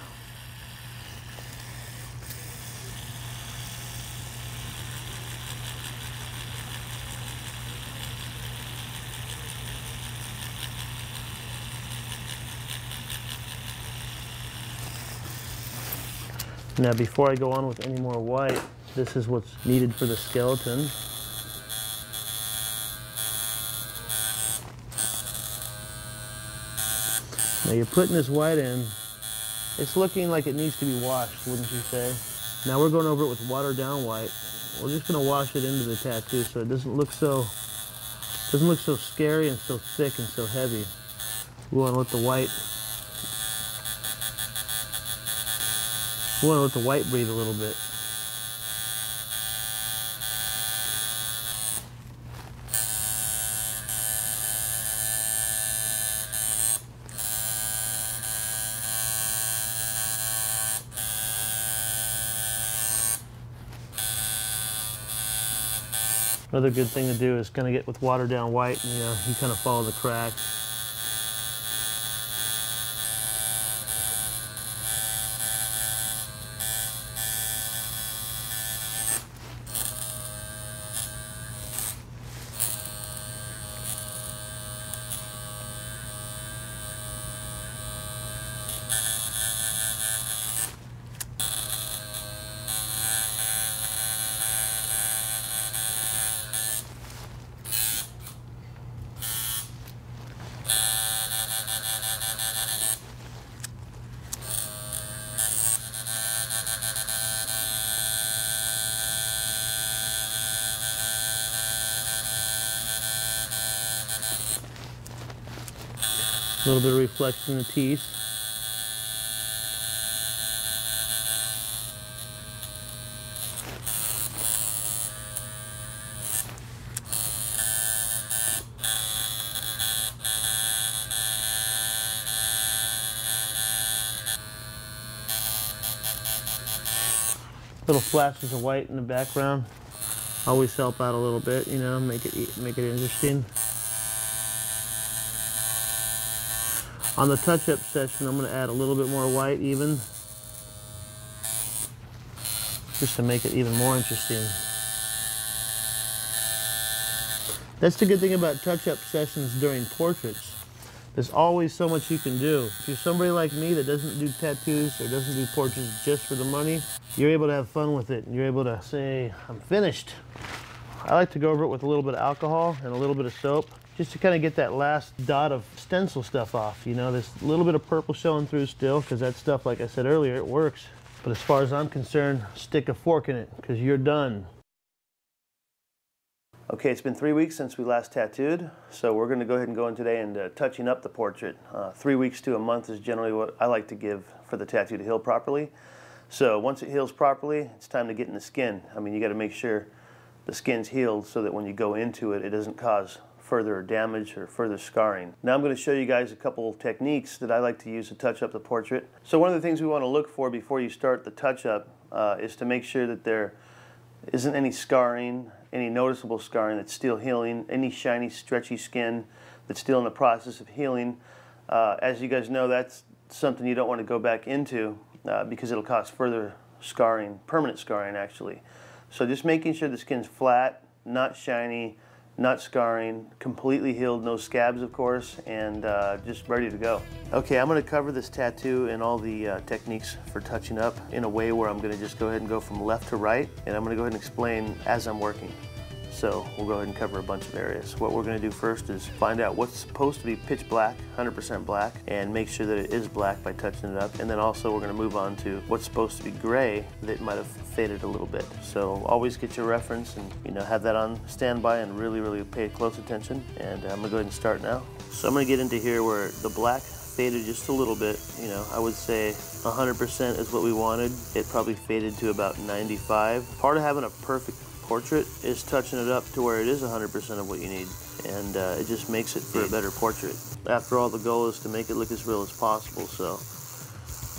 Now before I go on with any more white, this is what's needed for the skeleton. Now you're putting this white in. It's looking like it needs to be washed, wouldn't you say? Now we're going over it with watered down white. We're just going to wash it into the tattoo so it doesn't look so scary and so thick and so heavy. We want to let the white breathe a little bit. Another good thing to do is kind of get with watered down white and you kind of follow the cracks. A little bit of reflection in the teeth. Little flashes of white in the background always help out a little bit, you know, make it interesting. On the touch-up session, I'm going to add a little bit more white even, just to make it even more interesting. That's the good thing about touch-up sessions during portraits. There's always so much you can do. If you're somebody like me that doesn't do tattoos or doesn't do portraits just for the money, you're able to have fun with it. And you're able to say, I'm finished. I like to go over it with a little bit of alcohol and a little bit of soap, just to kind of get that last dot of stencil stuff off. You know, there's a little bit of purple showing through still, because that stuff, like I said earlier, it works. But as far as I'm concerned, stick a fork in it, because you're done. Okay, it's been 3 weeks since we last tattooed, so we're going to go ahead and go in today and touching up the portrait. 3 weeks to a month is generally what I like to give for the tattoo to heal properly. So once it heals properly, it's time to get in the skin. I mean, you got to make sure the skin's healed so that when you go into it, it doesn't cause further damage or further scarring. Now I'm going to show you guys a couple techniques that I like to use to touch up the portrait. So one of the things we want to look for before you start the touch-up is to make sure that there isn't any scarring, any noticeable scarring that's still healing, any shiny, stretchy skin that's still in the process of healing. As you guys know, that's something you don't want to go back into because it'll cause further scarring, permanent scarring actually. So just making sure the skin's flat, not shiny, not scarring, completely healed, no scabs of course, and just ready to go. Okay, I'm going to cover this tattoo and all the techniques for touching up in a way where I'm going to just go ahead and go from left to right, and I'm going to go ahead and explain as I'm working. So we'll go ahead and cover a bunch of areas. What we're going to do first is find out what's supposed to be pitch black, 100% black, and make sure that it is black by touching it up. And then also we're going to move on to what's supposed to be gray that might have faded a little bit. So always get your reference and, you know, have that on standby and really pay close attention. And I'm going to go ahead and start now. So I'm going to get into here where the black faded just a little bit. You know, I would say 100% is what we wanted. It probably faded to about 95. Part of having a perfect portrait is touching it up to where it is 100% of what you need, and it just makes it for a better portrait. After all, the goal is to make it look as real as possible. So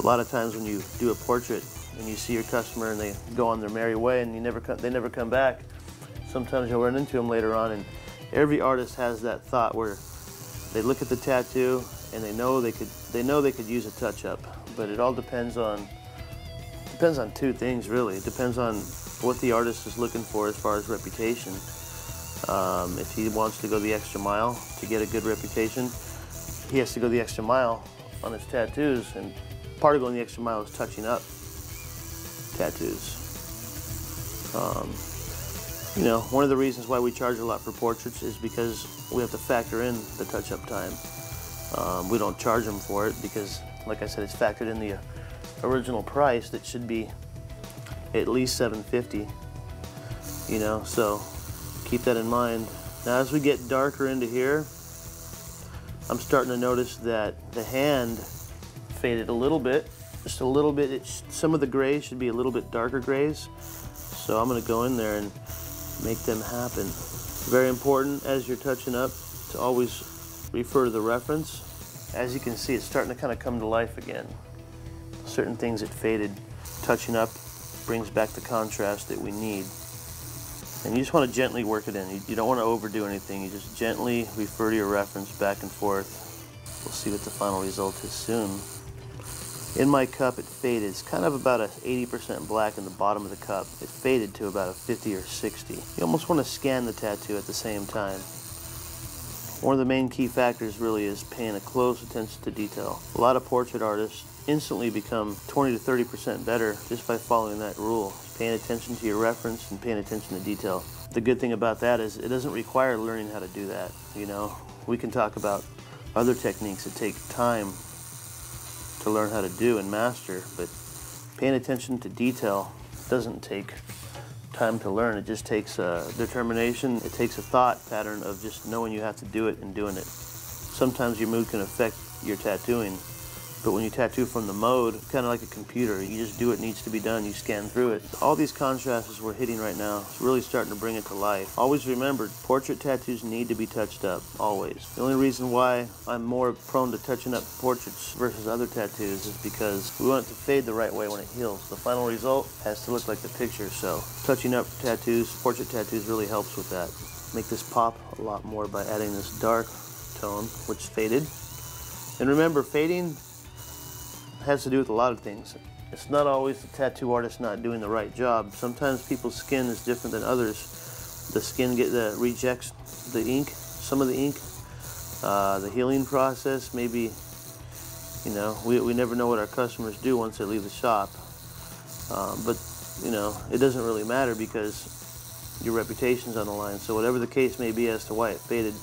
a lot of times when you do a portrait and you see your customer and they go on their merry way and they never come back, sometimes you'll run into them later on, and every artist has that thought where they look at the tattoo and they know they could use a touch-up, but it all depends on two things really. It depends on what the artist is looking for as far as reputation. If he wants to go the extra mile to get a good reputation, he has to go the extra mile on his tattoos, and part of going the extra mile is touching up tattoos. You know, one of the reasons why we charge a lot for portraits is because we have to factor in the touch-up time. We don't charge them for it because, like I said, it's factored in the original price that should be at least $750, you know, so keep that in mind. Now as we get darker into here, I'm starting to notice that the hand faded a little bit, just a little bit. Some of the grays should be a little bit darker grays, so I'm going to go in there and make them happen. Very important as you're touching up to always refer to the reference. As you can see, it's starting to kind of come to life again. Certain things that faded, touching up brings back the contrast that we need. And you just want to gently work it in. You don't want to overdo anything. You just gently refer to your reference back and forth. We'll see what the final result is soon. In my cup, it faded. It's kind of about a 80% black in the bottom of the cup. It faded to about a 50 or 60. You almost want to scan the tattoo at the same time. One of the main key factors really is paying a close attention to detail. A lot of portrait artists instantly become 20 to 30% better just by following that rule. Paying attention to your reference and paying attention to detail. The good thing about that is it doesn't require learning how to do that. You know, we can talk about other techniques that take time to learn how to do and master, but paying attention to detail doesn't take time to learn. It just takes determination. It takes a thought pattern of just knowing you have to do it and doing it. Sometimes your mood can affect you're tattooing. But when you tattoo from the mode, kind of like a computer, you just do what needs to be done, you scan through it. All these contrasts we're hitting right now is really starting to bring it to life. Always remember, portrait tattoos need to be touched up, always. The only reason why I'm more prone to touching up portraits versus other tattoos is because we want it to fade the right way when it heals. The final result has to look like the picture, so touching up tattoos, portrait tattoos really helps with that. Make this pop a lot more by adding this dark tone, which faded. And remember, fading has to do with a lot of things. It's not always the tattoo artist not doing the right job. Sometimes people's skin is different than others. The skin rejects the ink, some of the ink. The healing process, maybe, you know, we never know what our customers do once they leave the shop. But, you know, it doesn't really matter because your reputation's on the line. So whatever the case may be as to why it faded,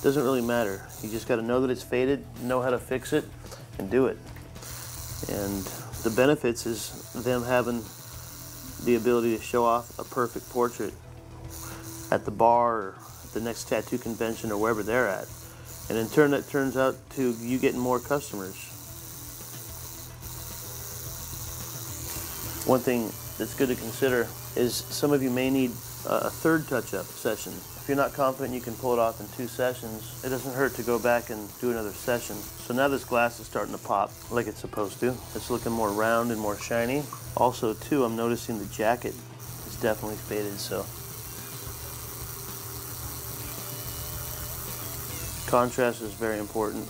doesn't really matter. You just got to know that it's faded, know how to fix it, and do it. And the benefits is them having the ability to show off a perfect portrait at the bar or the next tattoo convention or wherever they're at. And in turn, that turns out to you getting more customers. One thing that's good to consider is some of you may need a third touch-up session. If you're not confident you can pull it off in 2 sessions, it doesn't hurt to go back and do another session. So now this glass is starting to pop like it's supposed to. It's looking more round and more shiny. Also, too, I'm noticing the jacket is definitely faded, so. Contrast is very important.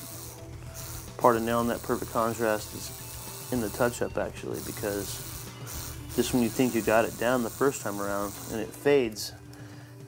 Part of nailing that perfect contrast is in the touch-up, actually, because just when you think you got it down the first time around and it fades,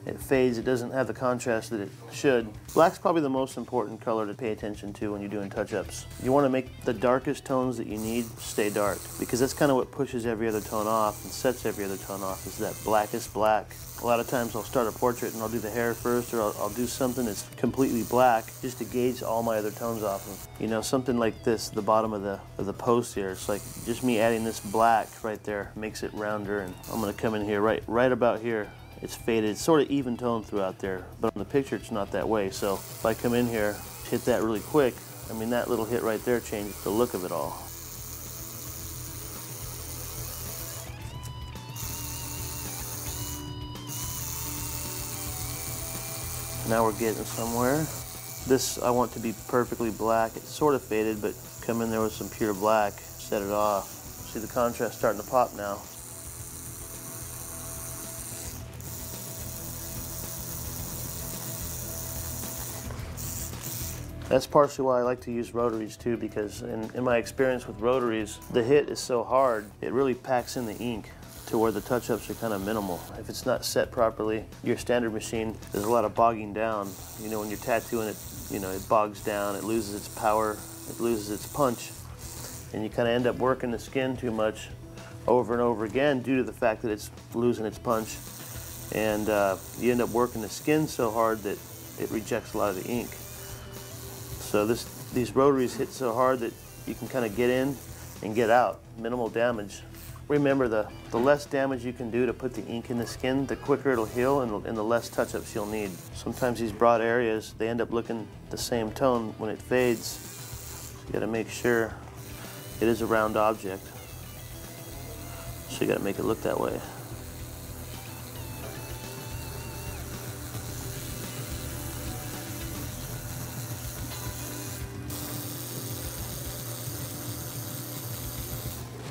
it doesn't have the contrast that it should. Black's probably the most important color to pay attention to when you're doing touch-ups. You want to make the darkest tones that you need stay dark, because that's kind of what pushes every other tone off and sets every other tone off, is that blackest black. A lot of times I'll start a portrait and I'll do the hair first, or I'll do something that's completely black just to gauge all my other tones off of. You know, something like this, the bottom of the post here, it's like just me adding this black right there makes it rounder, and I'm going to come in here right about here. It's faded, it's sort of even toned throughout there, but on the picture it's not that way. So if I come in here, hit that really quick, I mean that little hit right there changed the look of it all. Now we're getting somewhere. This I want to be perfectly black. It's sort of faded, but come in there with some pure black, set it off. See the contrast starting to pop now. That's partially why I like to use rotaries too, because in my experience with rotaries, the hit is so hard, it really packs in the ink to where the touch-ups are kind of minimal. If it's not set properly, your standard machine, there's a lot of bogging down. You know, when you're tattooing it, you know, it bogs down, it loses its power, it loses its punch, and you kind of end up working the skin too much over and over again due to the fact that it's losing its punch. And you end up working the skin so hard that it rejects a lot of the ink. So these rotaries hit so hard that you can kind of get in and get out, minimal damage. Remember, the less damage you can do to put the ink in the skin, the quicker it'll heal and the less touch-ups you'll need. Sometimes these broad areas, they end up looking the same tone when it fades. So you gotta make sure it is a round object. So you gotta make it look that way.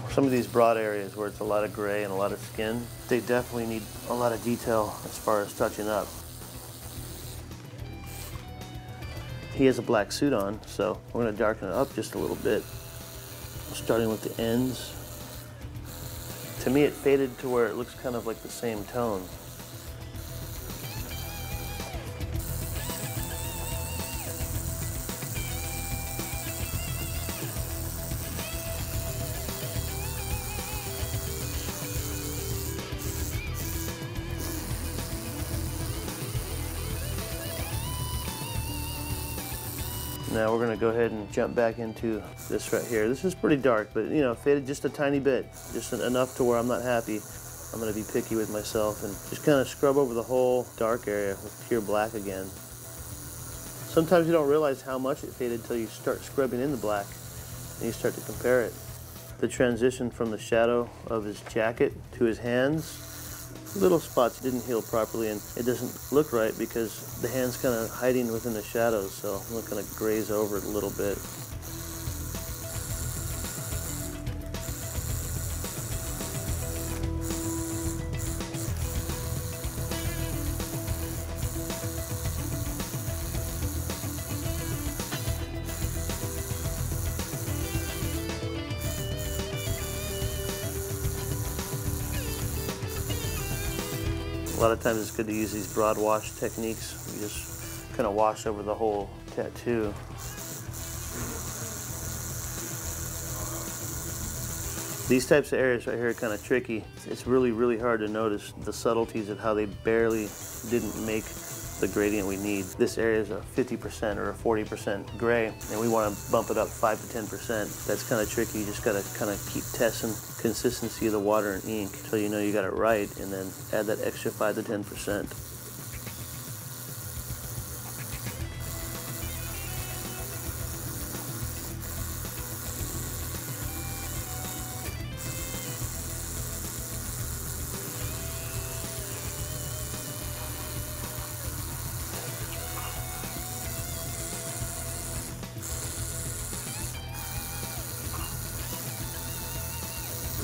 Some of these broad areas where it's a lot of gray and a lot of skin, they definitely need a lot of detail as far as touching up. He has a black suit on, so we're going to darken it up just a little bit, starting with the ends. To me, it faded to where it looks kind of like the same tone. Now we're going to go ahead and jump back into this right here. This is pretty dark, but you know, faded just a tiny bit, just enough to where I'm not happy. I'm going to be picky with myself and just kind of scrub over the whole dark area with pure black again. Sometimes you don't realize how much it faded until you start scrubbing in the black and you start to compare it. The transition from the shadow of his jacket to his hands, little spots didn't heal properly, and it doesn't look right because the hand's kind of hiding within the shadows, so I'm going to graze over it a little bit. A lot of times it's good to use these broad wash techniques. You just kind of wash over the whole tattoo. These types of areas right here are kind of tricky. It's really, really hard to notice the subtleties of how they barely didn't make the gradient we need. This area is a 50% or a 40% gray, and we want to bump it up 5 to 10%. That's kind of tricky. You just got to kind of keep testing consistency of the water and ink until you know you got it right, and then add that extra 5 to 10%.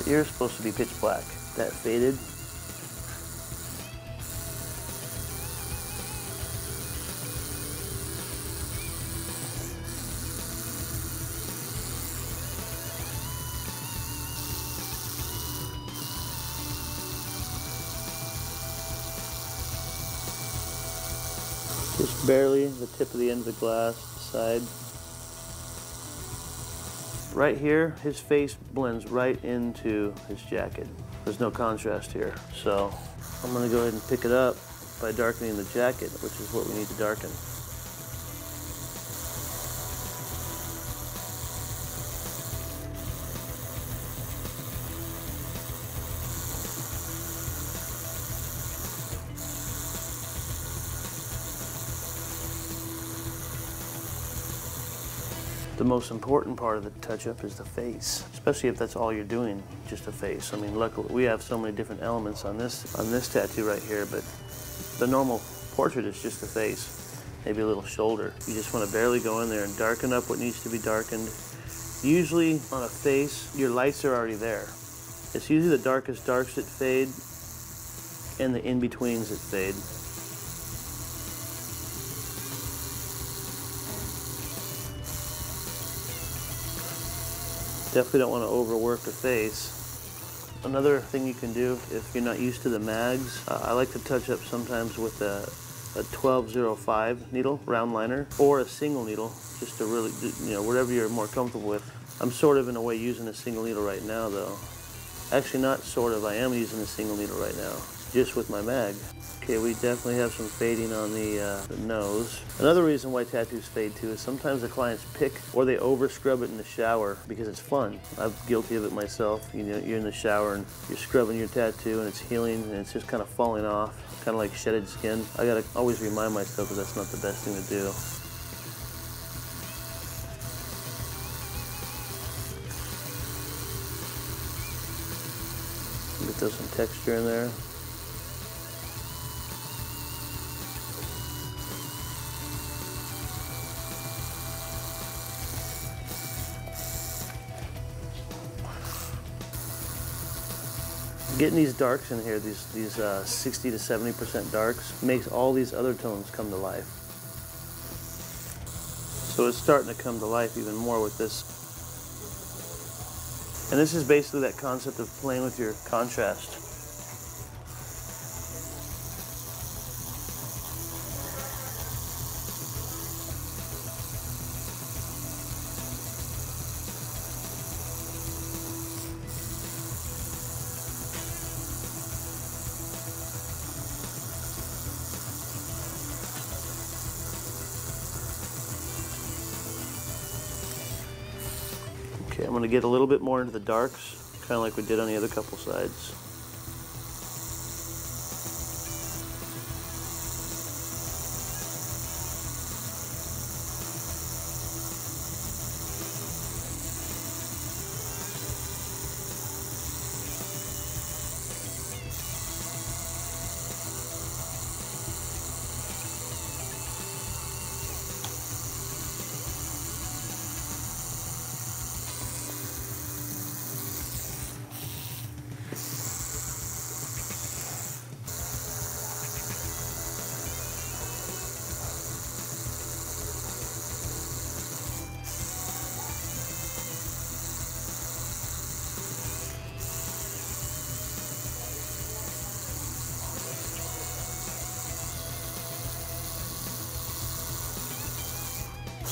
The ear is supposed to be pitch black. That faded. Just barely the tip of the end of the glass, side. Right here, his face blends right into his jacket. There's no contrast here. So I'm gonna go ahead and pick it up by darkening the jacket, which is what we need to darken. The most important part of the touch-up is the face, especially if that's all you're doing, just a face. I mean, luckily we have so many different elements on this tattoo right here, but the normal portrait is just a face, maybe a little shoulder. You just want to barely go in there and darken up what needs to be darkened. Usually on a face, your lights are already there. It's usually the darkest darks that fade and the in-betweens that fade. Definitely don't want to overwork the face. Another thing you can do if you're not used to the mags, I like to touch up sometimes with a 1205 needle, round liner, or a single needle, just to really, whatever you're more comfortable with. I'm sort of in a way using a single needle right now though. Actually not sort of, I am using a single needle right now, just with my mag. Okay, we definitely have some fading on the nose. Another reason why tattoos fade too is sometimes the clients pick or they over scrub it in the shower because it's fun. I'm guilty of it myself. You know, you're in the shower and you're scrubbing your tattoo and it's healing and it's just kind of falling off, kind of like shedded skin. I gotta always remind myself that that's not the best thing to do. Get those some texture in there. Getting these darks in here, these 60 to 70% darks, makes all these other tones come to life. So it's starting to come to life even more with this. And this is basically that concept of playing with your contrast. Okay, I'm going to get a little bit more into the darks, kind of like we did on the other couple sides.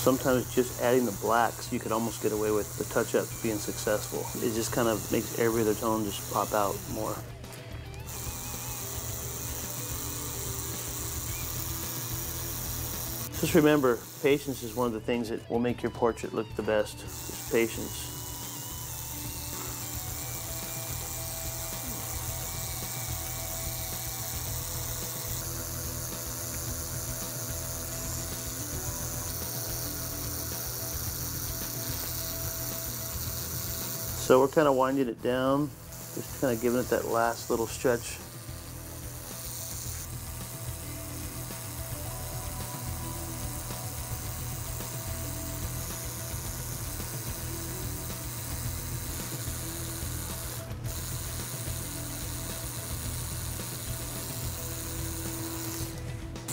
sometimes just adding the blacks, you could almost get away with the touch-up being successful. It just kind of makes every other tone just pop out more. Just remember, patience is one of the things that will make your portrait look the best. Just patience. So we're kind of winding it down, just kind of giving it that last little stretch.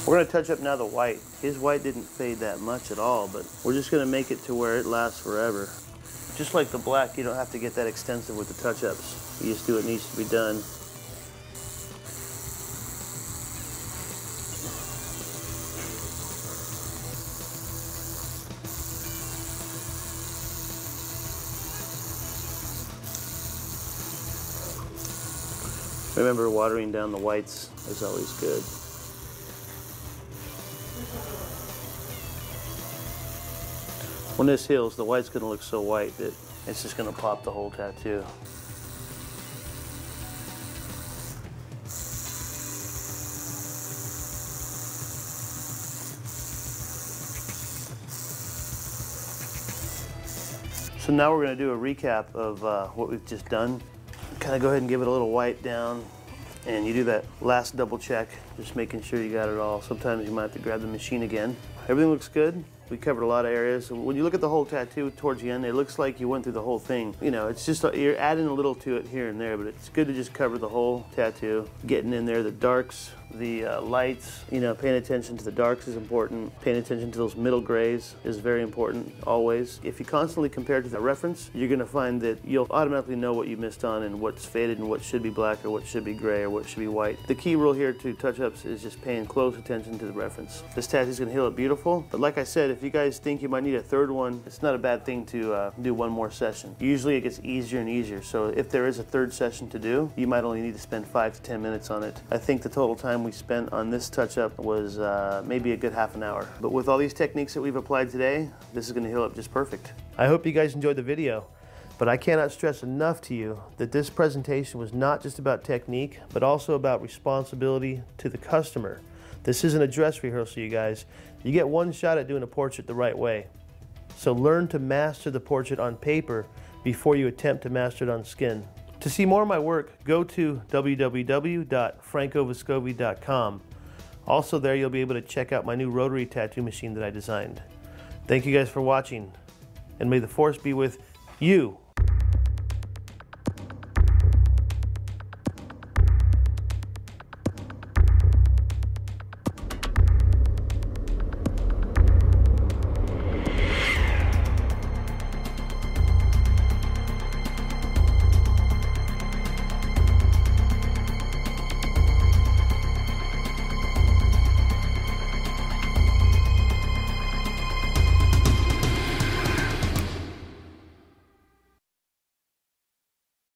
We're going to touch up now the white. His white didn't fade that much at all, but we're just going to make it to where it lasts forever. Just like the black, you don't have to get that extensive with the touch-ups. You just do what needs to be done. Remember, watering down the whites is always good. When this heals, the white's gonna look so white that it's just gonna pop the whole tattoo. So now we're gonna do a recap of what we've just done. Kind of go ahead and give it a little white down, and you do that last double check, just making sure you got it all. Sometimes you might have to grab the machine again. Everything looks good. We covered a lot of areas. When you look at the whole tattoo towards the end, it looks like you went through the whole thing. You know, it's just, you're adding a little to it here and there, but it's good to just cover the whole tattoo. Getting in there, the darks, the lights, you know, paying attention to the darks is important. Paying attention to those middle grays is very important, always. If you constantly compare to the reference, you're gonna find that you'll automatically know what you missed on and what's faded and what should be black or what should be gray or what should be white. The key rule here to touch-ups is just paying close attention to the reference. This tattoo's gonna heal it beautiful, but like I said, if you guys think you might need a third one, it's not a bad thing to do one more session. Usually it gets easier and easier, so if there is a third session to do, you might only need to spend 5 to 10 minutes on it. I think the total time we spent on this touch-up was maybe a good half an hour. But with all these techniques that we've applied today, this is gonna heal up just perfect. I hope you guys enjoyed the video, but I cannot stress enough to you that this presentation was not just about technique, but also about responsibility to the customer. This isn't a dress rehearsal, you guys. You get one shot at doing a portrait the right way. So learn to master the portrait on paper before you attempt to master it on skin. To see more of my work, go to www.francovescovi.com. Also there, you'll be able to check out my new rotary tattoo machine that I designed. Thank you guys for watching, and may the force be with you.